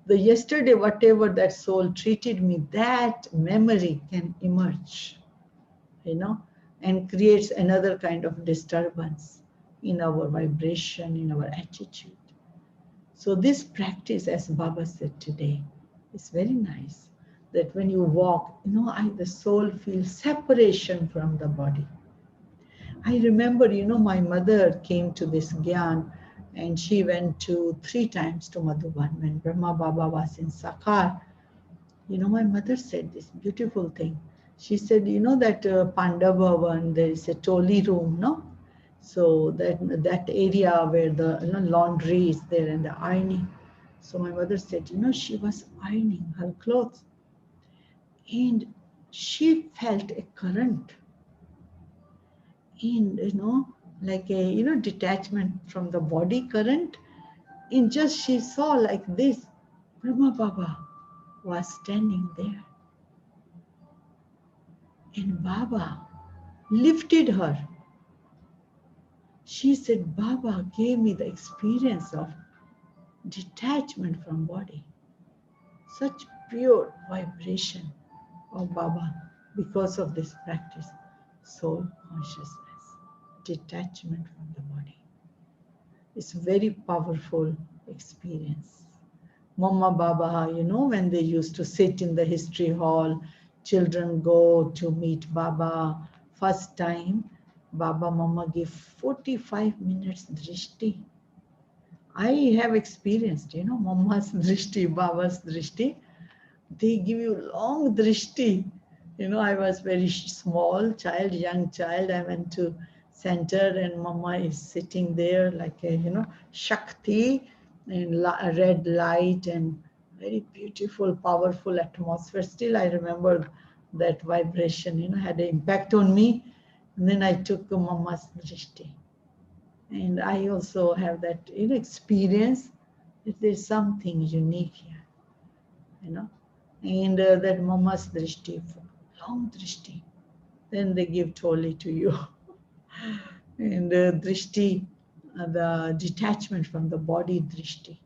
the yesterday, whatever that soul treated me, that memory can emerge, and creates another kind of disturbance in our vibration, in our attitude. So this practice, as Baba said today, is very nice. That when you walk, the soul feels separation from the body. I remember, my mother came to this Gyan and she went 3 times to Madhuban when Brahma Baba was in Sakar. My mother said this beautiful thing. She said, that Pandava one, there is a Toli room, no? So that area where the laundry is there and the ironing. So my mother said, she was ironing her clothes and she felt a current in, like a, detachment from the body current. And just she saw like this, Brahma Baba was standing there. And Baba lifted her. She said, Baba gave me the experience of detachment from body. Such pure vibration of Baba because of this practice. Soul consciousness, detachment from the body. It's very powerful experience. Mama Baba, when they used to sit in the history hall, children go to meet Baba first time, Baba Mama give 45 minutes drishti. I have experienced, Mama's drishti, Baba's drishti. They give you long drishti. I was very small child, young child. I went to center and Mama is sitting there like a, Shakti in red light and very beautiful, powerful atmosphere. Still, I remember that vibration, had an impact on me. And then I took Mama's drishti. And I also have that experience that there's something unique here, and that Mama's drishti, long drishti. Then they give toli to you. And drishti, the detachment from the body drishti,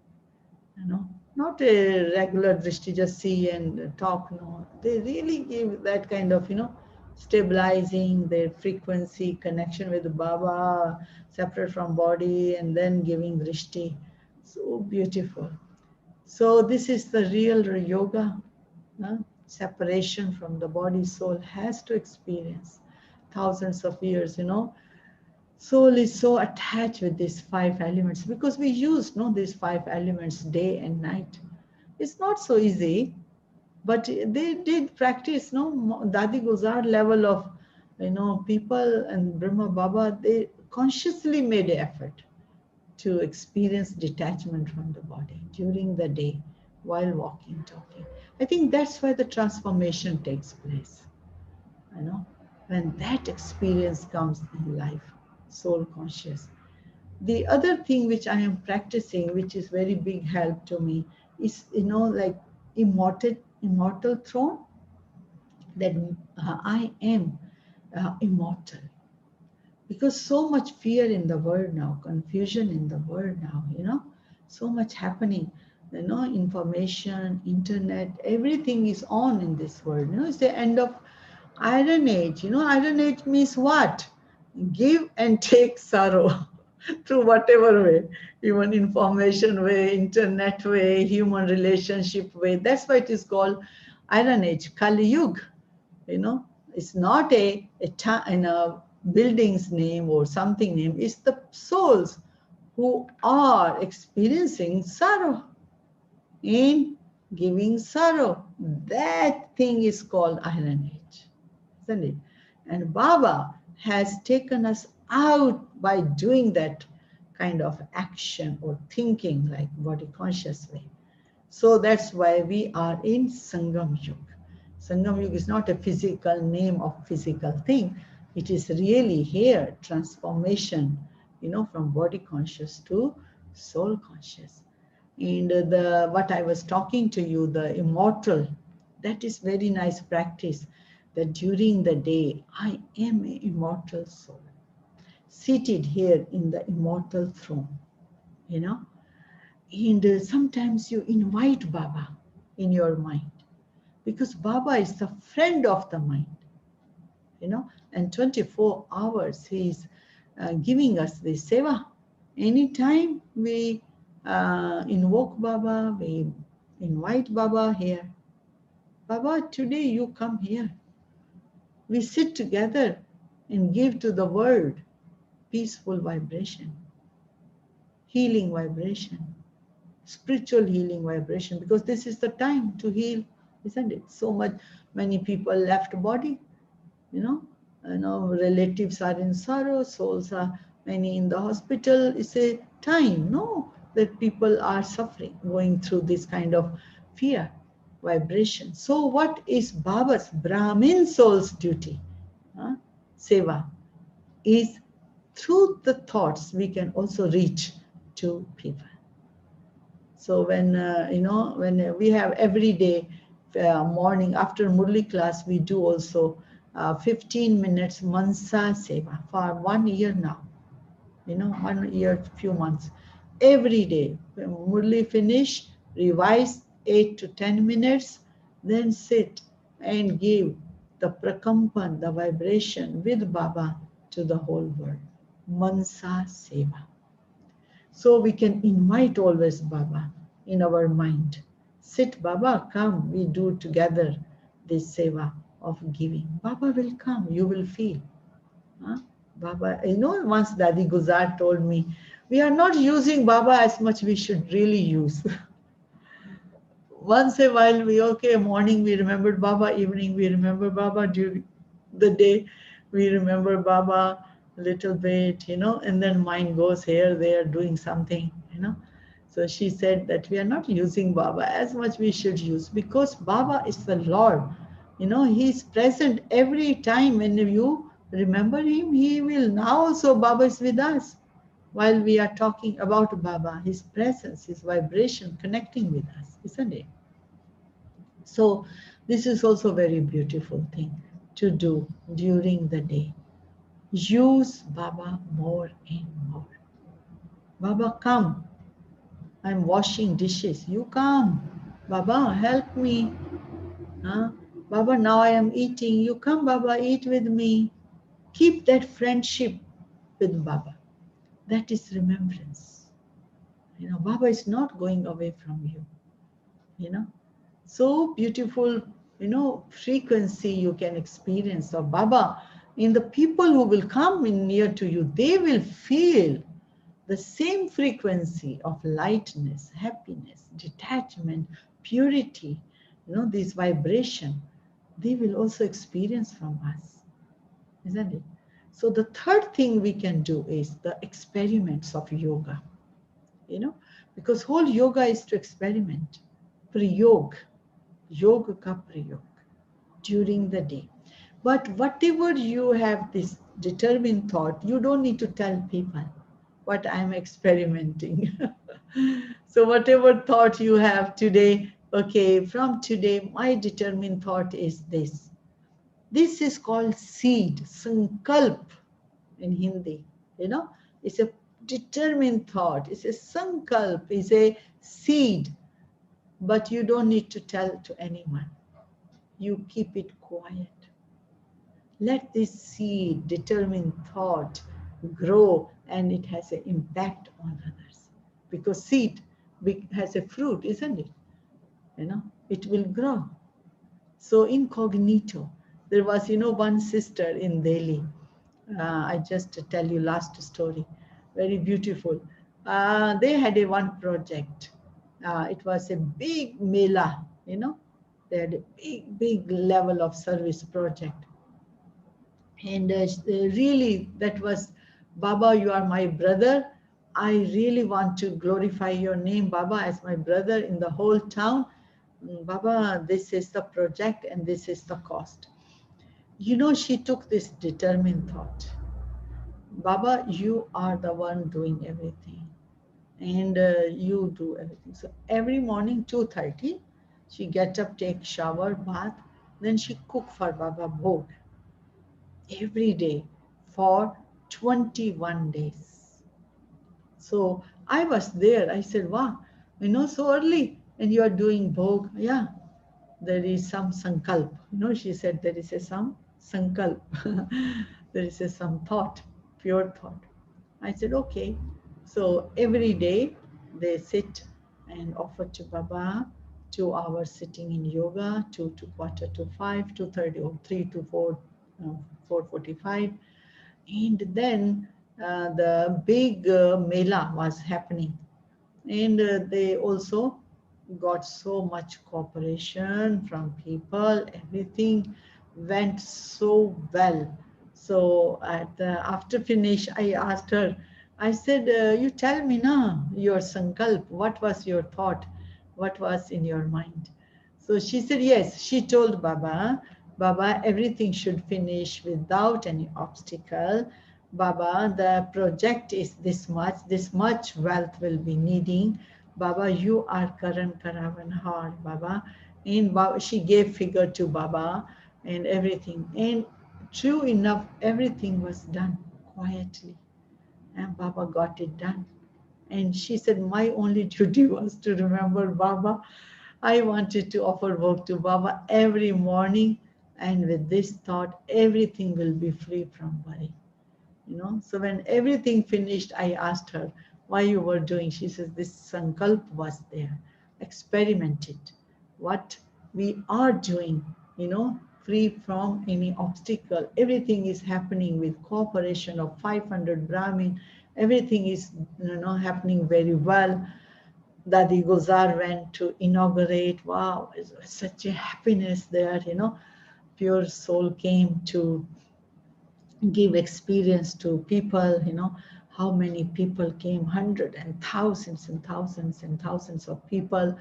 not a regular drishti, just see and talk, no. They really give that kind of, stabilizing their frequency, connection with Baba, separate from body, and then giving drishti. So beautiful. So this is the real yoga. Separation from the body, soul has to experience thousands of years, Soul is so attached with these 5 elements because we use these 5 elements day and night. It's not so easy, but they did practice, Dadi Guzar level of, people and Brahma Baba, they consciously made an effort to experience detachment from the body during the day while walking, talking. I think that's why the transformation takes place, when that experience comes in life, soul conscious. The other thing which I am practicing, which is very big help to me, is, like immortal throne, that I am immortal. Because so much fear in the world now, confusion in the world now, so much happening, information, internet, everything is on in this world. It's the end of Iron Age. Iron Age means what? Give and take sorrow through whatever way, even information way, internet way, human relationship way. That's why it is called Iron Age, Kali Yuga. It's not a building's name or something name. It's the souls who are experiencing sorrow in giving sorrow. That thing is called Iron Age, isn't it? And Baba has taken us out by doing that kind of action or thinking like body conscious way. So that's why we are in Sangam Yuga. Sangam Yuga is not a physical name of physical thing. It is really here, transformation, from body conscious to soul conscious. And what I was talking to you, the immortal, that is very nice practice, that during the day, I am an immortal soul, seated here in the immortal throne, And sometimes you invite Baba in your mind, because Baba is the friend of the mind, and 24 hours he is giving us the seva. Anytime we invoke Baba, we invite Baba here. Baba, today you come here. We sit together and give to the world peaceful vibration, healing vibration, spiritual healing vibration, because this is the time to heal, isn't it? So many people left body, relatives are in sorrow, souls are many in the hospital. It's a time, that people are suffering, going through this kind of fear vibration. So what is Baba's Brahmin soul's duty? Seva is through the thoughts we can also reach to people. So when we have every day morning after Murli class, we do also 15 minutes Mansa Seva for 1 year now. 1 year, few months. Every day, when Murli finish, revise 8 to 10 minutes, then sit and give the prakampan, the vibration with Baba to the whole world. Mansa Seva. So we can invite always Baba in our mind. Sit, Baba, come, we do together this seva of giving. Baba will come, you will feel. Huh? Baba, once Dadi Guzar told me, we are not using Baba as much we should really use. Once a while morning we remembered Baba, evening we remember Baba, during the day we remember Baba a little bit, and then mind goes here, there, doing something. So she said that we are not using Baba as much we should use, because Baba is the Lord. He is present every time. When you remember him, he will. Now also Baba is with us while we are talking about Baba, his presence, his vibration connecting with us, isn't it? So this is also a very beautiful thing to do during the day. Use Baba more and more. Baba, come. I'm washing dishes. You come. Baba, help me. Huh? Baba, now I am eating. You come, Baba, eat with me. Keep that friendship with Baba. That is remembrance. Baba is not going away from you. So beautiful, frequency you can experience of Baba. In the people who will come in near to you, they will feel the same frequency of lightness, happiness, detachment, purity, this vibration, they will also experience from us, isn't it? So the third thing we can do is the experiments of yoga, because whole yoga is to experiment. Priyog, yoga ka priyog, during the day. But whatever you have this determined thought, you don't need to tell people what I'm experimenting. So whatever thought you have today, okay, from today, my determined thought is this. This is called seed, sankalp in Hindi. It's a determined thought. It's a sankalp, it's a seed, but you don't need to tell to anyone. You keep it quiet. Let this seed, determined thought, grow, and it has an impact on others. Because seed has a fruit, isn't it? It will grow. So incognito. There was, one sister in Delhi. I just tell you last story. Very beautiful. They had one project. It was a big mela, They had a big level of service project. And really, that was, Baba, you are my brother. I really want to glorify your name, Baba, as my brother in the whole town. Baba, this is the project and this is the cost. She took this determined thought. Baba, you are the one doing everything. And you do everything. So every morning, 2:30, she get up, take shower, bath. Then she cook for Baba bhog. Every day for 21 days. So I was there. I said, wow, so early and you are doing bhog. Yeah, there is some sankalp. She said there is some sankalp. There is some thought, pure thought. I said, okay. So every day they sit and offer to Baba 2 hours sitting in yoga, 2 to 4:45, 2:30 or 3 to 4, 4:45. And then the big mela was happening. And they also got so much cooperation from people. Everything went so well. So after finish, I asked her, I said, you tell me now, your sankalp, what was your thought? What was in your mind? So she said, yes, she told Baba, Baba, everything should finish without any obstacle. Baba, the project is this much wealth will be needing. Baba, you are Karan Karavan hard, Baba. And Baba, she gave figure to Baba and everything. And true enough, everything was done quietly. And Baba got it done. And she said, my only duty was to remember Baba. I wanted to offer work to Baba every morning. And with this thought, everything will be free from worry. So when everything finished, I asked her why you were doing. She says, this sankalp was there. Experiment it. What we are doing, free from any obstacle. Everything is happening with cooperation of 500 Brahmin. Everything is, happening very well. Dadi Gozar went to inaugurate. Wow, it was such a happiness there, Pure soul came to give experience to people, how many people came, hundreds and thousands and thousands and thousands of people.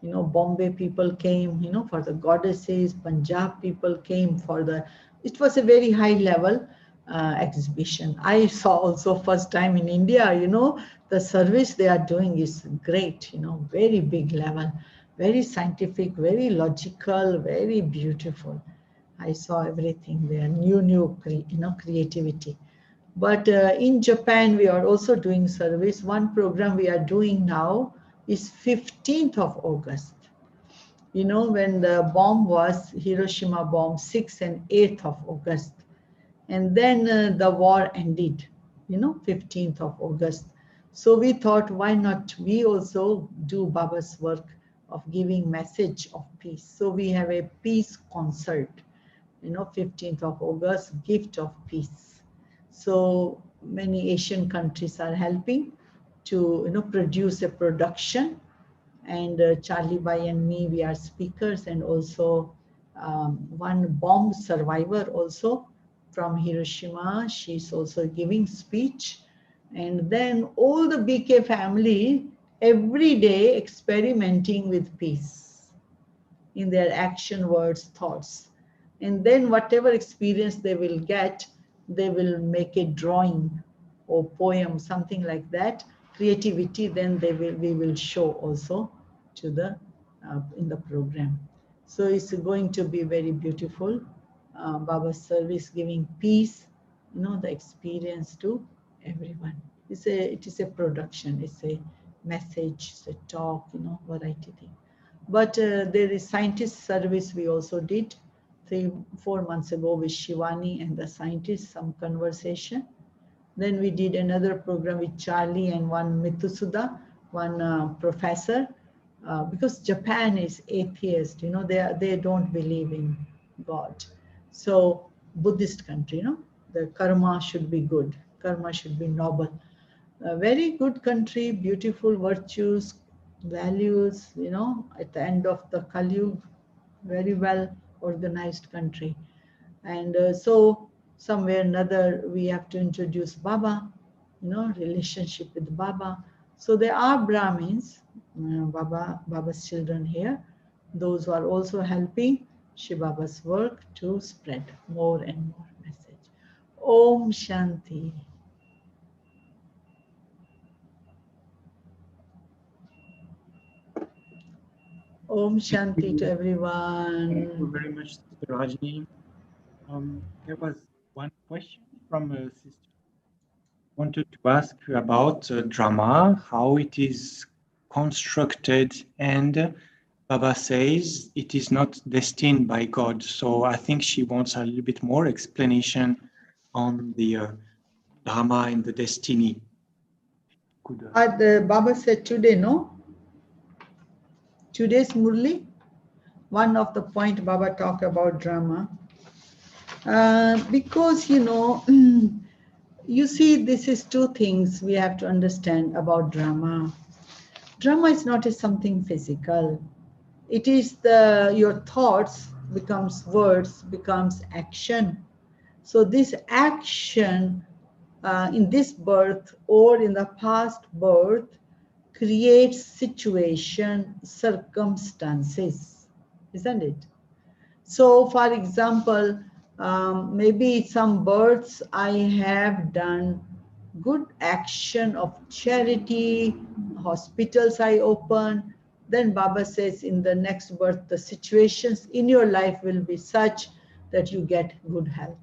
Bombay people came, for the goddesses. Punjab people came for it was a very high level exhibition. I saw also first time in India, the service they are doing is great, very big level, very scientific, very logical, very beautiful. I saw everything there, new, creativity. But in Japan, we are also doing service. One program we are doing now is 15th of August. When the bomb was, Hiroshima bomb, 6th and 8th of August. And then the war ended, 15th of August. So we thought, why not we also do Baba's work of giving message of peace. So we have a peace concert, 15th of August, gift of peace. So many Asian countries are helping to, produce a production. And Charlie Bai and me, we are speakers, and also one bomb survivor also from Hiroshima. She's also giving speech. And then all the BK family every day experimenting with peace in their action, words, thoughts. And then whatever experience they will get, they will make a drawing or poem, something like that. Creativity, then we will show also to the in the program. So it's going to be very beautiful. Baba's service giving peace, the experience to everyone. It is a production. It's a message. It's a talk. Variety thing. But there is scientist service we also did 3-4 months ago with Shivani and the scientists, some conversation. Then we did another program with Charlie and one Mithusuda, one professor, because Japan is atheist, they don't believe in God. So Buddhist country, the karma should be good, karma should be noble. A very good country, beautiful virtues, values, at the end of the Kali Yuga, very well organized country. And so somewhere or another, we have to introduce Baba, relationship with Baba. So there are Brahmins, Baba's children here, those who are also helping Shiv Baba's work to spread more and more message. Om Shanti. Om Shanti to everyone. Thank you very much, Sister Rajni. There was one question from a sister. Wanted to ask you about drama, how it is constructed, and Baba says it is not destined by God. So I think she wants a little bit more explanation on the drama and the destiny. Baba said today, no? Today's Murli, one of the point Baba talked about drama. Because, you see, this is two things we have to understand about drama. Drama is not something physical. It is your thoughts becomes words, becomes action. So this action in this birth or in the past birth creates situation, circumstances, isn't it? So for example, maybe some births I have done good action of charity, hospitals I open, then Baba says in the next birth, the situations in your life will be such that you get good health.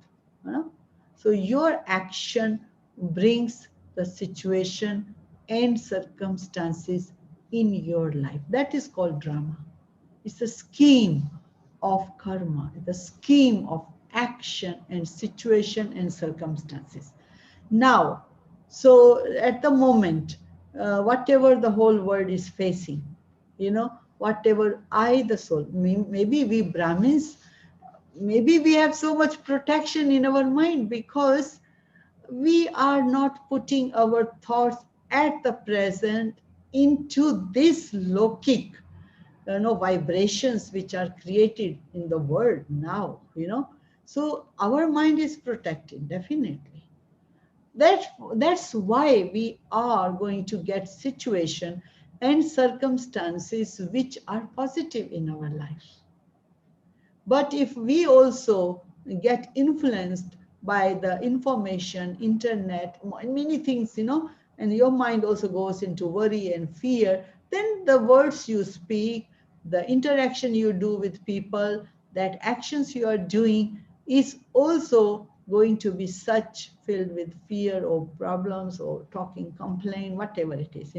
So your action brings the situation and circumstances in your life. That is called drama. It's a scheme of karma, the scheme of action and situation and circumstances. Now, so at the moment, whatever the whole world is facing, whatever I, the soul, maybe we Brahmins, maybe we have so much protection in our mind because we are not putting our thoughts at the present into this lokic, vibrations which are created in the world now. So our mind is protected, definitely. That's why we are going to get situation and circumstances which are positive in our life. But if we also get influenced by the information, internet, many things, and your mind also goes into worry and fear, then the words you speak, the interaction you do with people, that actions you are doing is also going to be such filled with fear or problems or talking, complain, whatever it is,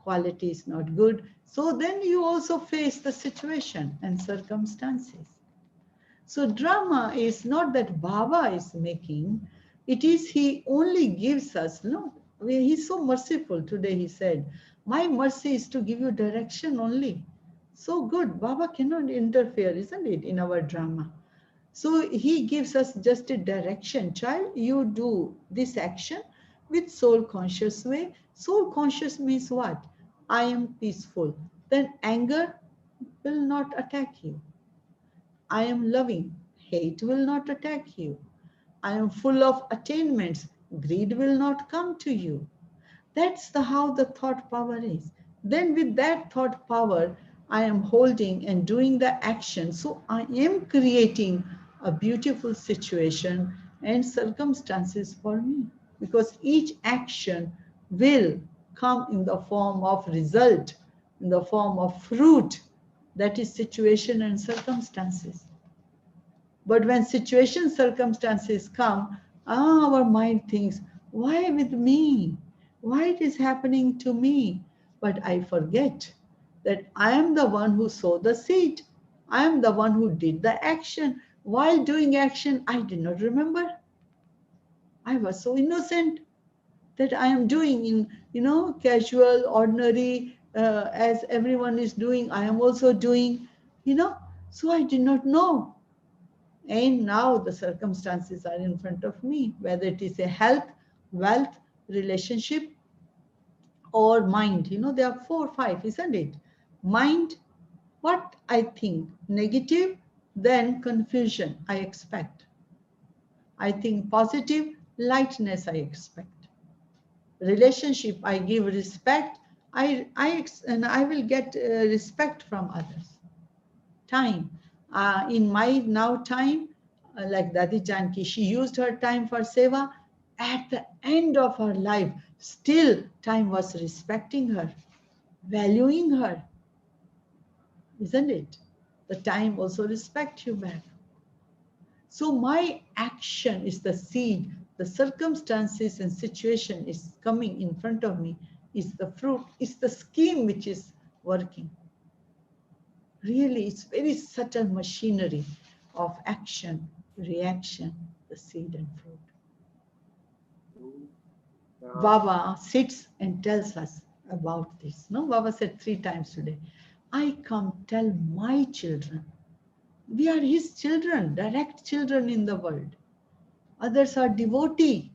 quality is not good. So then you also face the situation and circumstances. So drama is not that Baba is making, it is he only gives us, he's so merciful. Today he said, my mercy is to give you direction only. So good, Baba cannot interfere, isn't it, in our drama. So he gives us just a direction. Child, you do this action with soul conscious way. Soul conscious means what? I am peaceful. Then anger will not attack you. I am loving. Hate will not attack you. I am full of attainments. Greed will not come to you. That's how the thought power is. Then with that thought power, I am holding and doing the action. So I am creating a beautiful situation and circumstances for me. Because each action will come in the form of result, in the form of fruit. That is situation and circumstances. But when situation circumstances come, our mind thinks, why with me? Why it is happening to me? But I forget that I am the one who sowed the seed. I am the one who did the action. While doing action, I did not remember. I was so innocent that I am doing in casual, ordinary, as everyone is doing, I am also doing. So I did not know. And now the circumstances are in front of me, whether it is a health, wealth, relationship, or mind. There are 4 or 5, isn't it? Mind, what I think, negative, then confusion, I expect. I think positive, lightness, I expect. Relationship, I give respect, and I will get respect from others. Time, in my now time, like Dadi Janki, she used her time for seva. At the end of her life, still time was respecting her, valuing her, isn't it? The time also respect you back. So my action is the seed. The circumstances and situation is coming in front of me, is the fruit, is the scheme which is working. Really, it's very subtle machinery of action, reaction, the seed and fruit. Baba sits and tells us about this. No, Baba said 3 times today, I come tell my children. We are his children, direct children in the world. Others are devotee.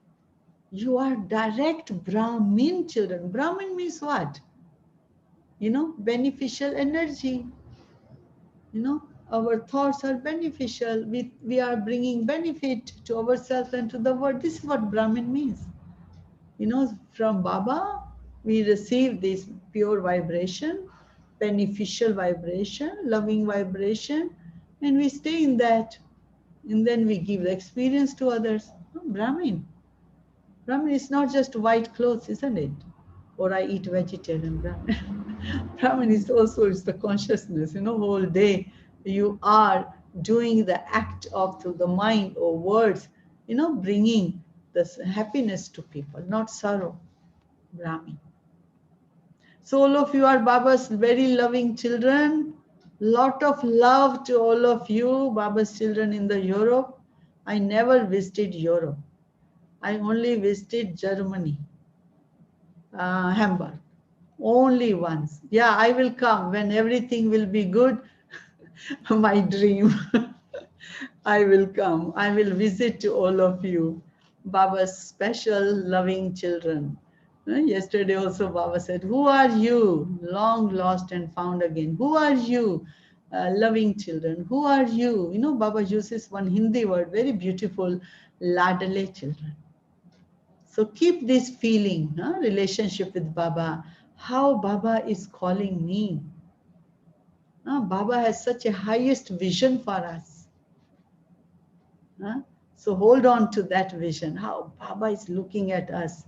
You are direct Brahmin children. Brahmin means what? Beneficial energy. Our thoughts are beneficial. We are bringing benefit to ourselves and to the world. This is what Brahmin means. From Baba, we receive this pure vibration, beneficial vibration, loving vibration, and we stay in that. And then we give the experience to others. Brahmin. Brahmin is not just white clothes, isn't it? Or I eat vegetarian Brahmin. Brahmin is also it's the consciousness, whole day you are doing the act of through the mind or words, bringing this happiness to people, not sorrow. Brahmin. So all of you are Baba's very loving children. Lot of love to all of you, Baba's children in the Europe. I never visited Europe. I only visited Germany, Hamburg. Only once. Yeah, I will come when everything will be good. My dream. I will come. I will visit to all of you. Baba's special loving children. Yesterday also Baba said, who are you? Long lost and found again. Who are you? Loving children. Who are you? You know, Baba uses one Hindi word, very beautiful, ladale children. So keep this feeling, relationship with Baba, how Baba is calling me. Baba has such a highest vision for us. So hold on to that vision, how Baba is looking at us,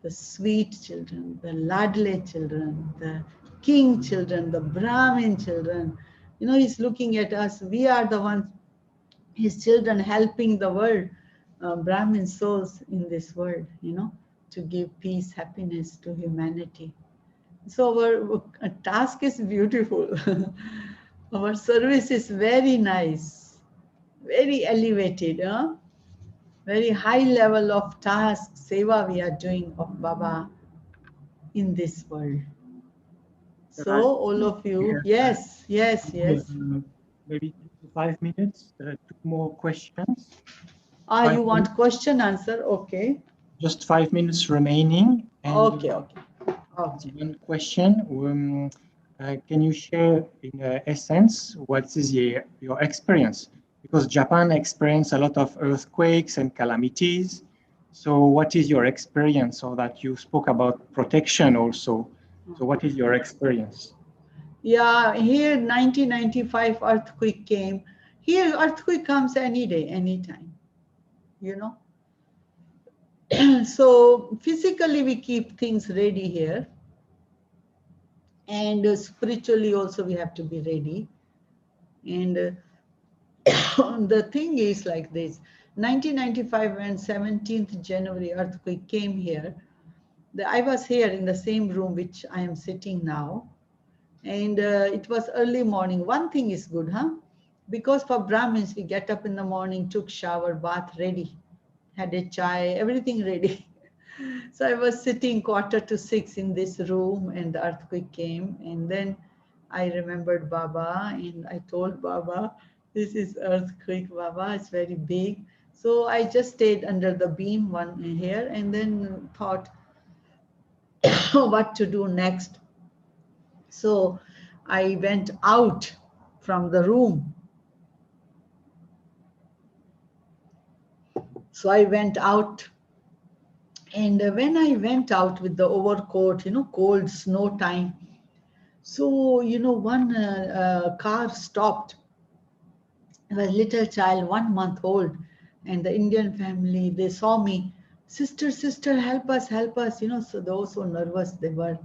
the sweet children, the ladle children, the king children, the Brahmin children. You know, he's looking at us. We are the ones, his children, helping the world, Brahmin souls in this world, you know, to give peace, happiness to humanity. So our task is beautiful. Our service is very nice, very elevated, very high level of task, seva we are doing of Baba in this world. So Right. all of you, Yeah, yes. maybe 5 minutes, two more questions. You 5 minutes, want question answer? Okay. just 5 minutes remaining. And Okay. one question. Can you share in essence what is your experience? Because Japan experienced a lot of earthquakes and calamities. So what is your experience? So that you spoke about protection also. So what is your experience? Yeah, here 1995 earthquake came. Here earthquake comes any day, anytime, you know. So physically we keep things ready here, and spiritually also we have to be ready. And the thing is like this: 1995, when 17th January earthquake came here, I was here in the same room which I am sitting now, and it was early morning. One thing is good, because for Brahmins we get up in the morning, took shower, bath ready, had a chai, everything ready. So I was sitting 5:45 in this room, and the earthquake came. And then I remembered Baba, and I told Baba, this is earthquake, Baba, it's very big. So I just stayed under the beam one here, and then thought what to do next. So I went out from the room. So I went out, and when I went out with the overcoat, cold snow time, so, one car stopped. It was a little child, 1 month old, and the Indian family, they saw me, sister, help us, help us. So they were so nervous they were.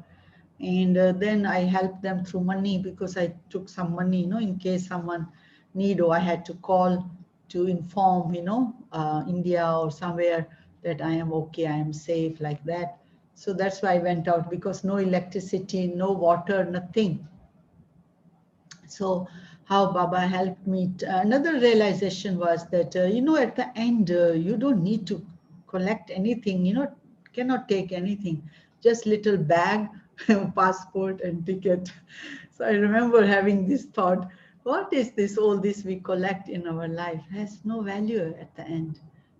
And then I helped them through money, because I took some money, in case someone need, or I had to call to inform, India or somewhere that I am okay, I am safe, like that. So that's why I went out, because no electricity, no water, nothing. So how Baba helped me. Another realization was that, at the end, you don't need to collect anything, cannot take anything, just little bag, passport and ticket. So I remember having this thought, what is this, all this we collect in our life has no value at the end,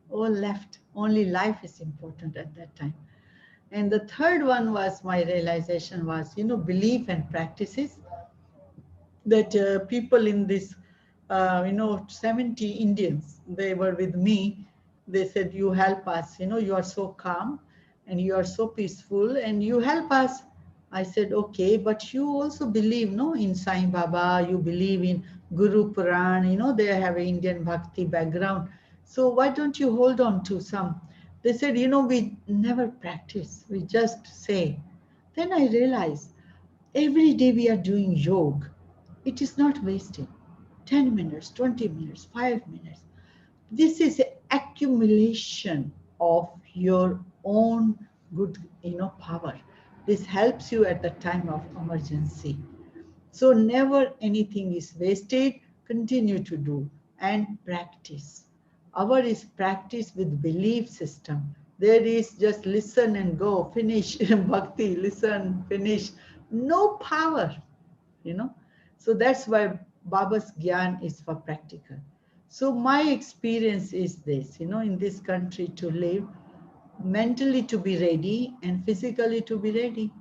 all left, only life is important at that time. And the third one was, my realization was, belief and practices, that people in this, 70 Indians, they were with me. They said, you help us, you are so calm and you are so peaceful and you help us. I said, okay, but you also believe, no, in Sai Baba, you believe in Guru Puran, they have an Indian Bhakti background. So why don't you hold on to some? They said, we never practice, we just say. Then I realized, every day we are doing yoga. It is not wasted. 10 minutes, 20 minutes, 5 minutes. This is an accumulation of your own good, power. This helps you at the time of emergency. So never anything is wasted. Continue to do and practice. Our is practice with belief system. There is just listen and go, finish. Bhakti, listen, finish. No power, So that's why Baba's Gyan is for practical. So my experience is this, in this country to live, mentally to be ready and physically to be ready.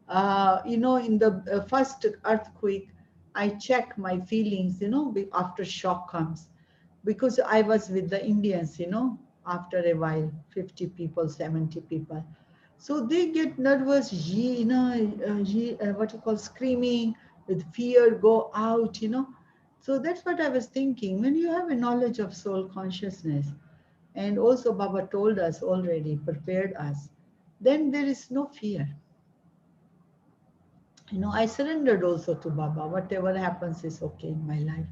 In the first earthquake, I check my feelings, after shock comes, because I was with the Indians, after a while, 50 people, 70 people. So they get nervous, what you call screaming with fear, go out, So that's what I was thinking. When you have a knowledge of soul consciousness, and also Baba told us already, prepared us, then there is no fear. I surrendered also to Baba. Whatever happens is okay in my life.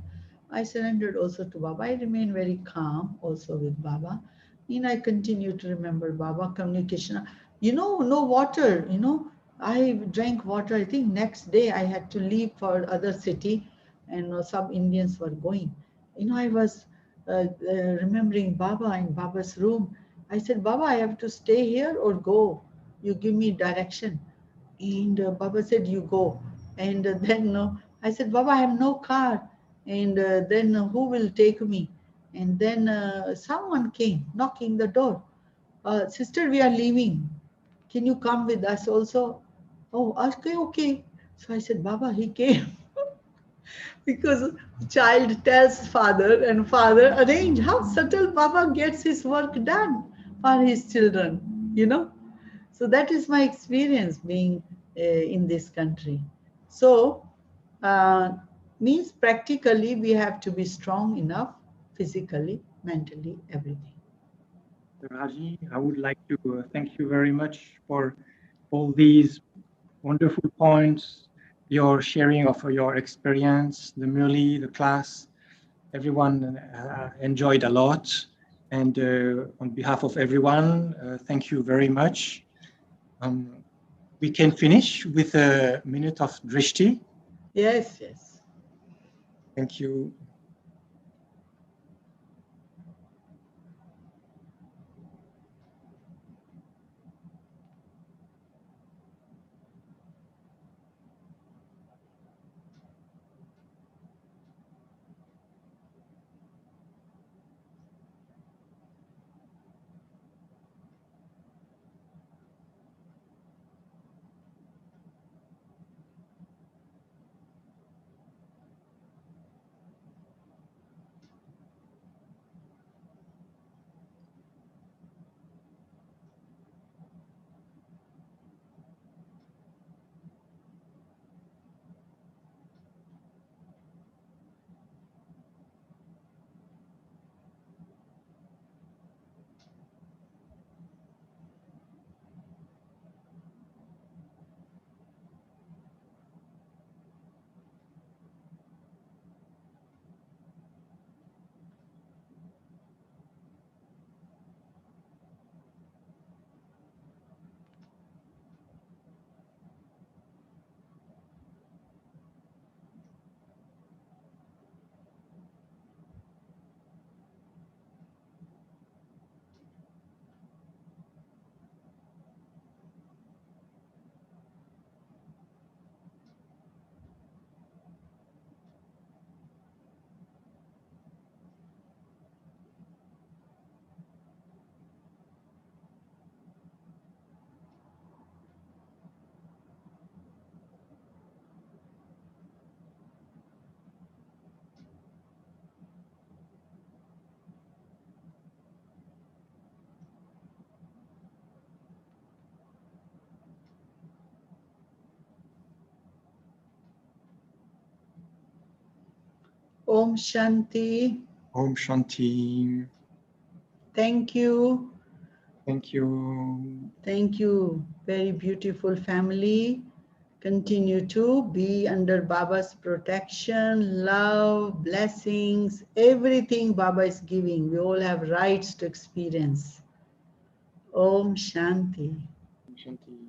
I surrendered also to Baba. I remain very calm also with Baba. I continue to remember Baba, communication. No water, I drank water. I think next day I had to leave for other city, and some Indians were going. I was remembering Baba in Baba's room. I said, Baba, I have to stay here or go. You give me direction. And Baba said, you go. And then I said, Baba, I have no car. And then who will take me? And then someone came knocking the door. Sister, we are leaving. Can you come with us also? Oh, okay, okay. So I said, Baba, he came. Because child tells father and father arrange. How subtle Baba gets his work done for his children. So that is my experience being in this country. So uh, means practically we have to be strong enough physically, mentally, everything. Rajni, I would like to thank you very much for all these wonderful points, your sharing of your experience, the Murli, the class. Everyone enjoyed a lot. And on behalf of everyone, thank you very much. We can finish with a minute of drishti. Yes, yes. Thank you. Om Shanti. Om Shanti. Thank you. Thank you. Thank you. Very beautiful family. Continue to be under Baba's protection, love, blessings, everything Baba is giving. We all have rights to experience. Om Shanti. Om Shanti.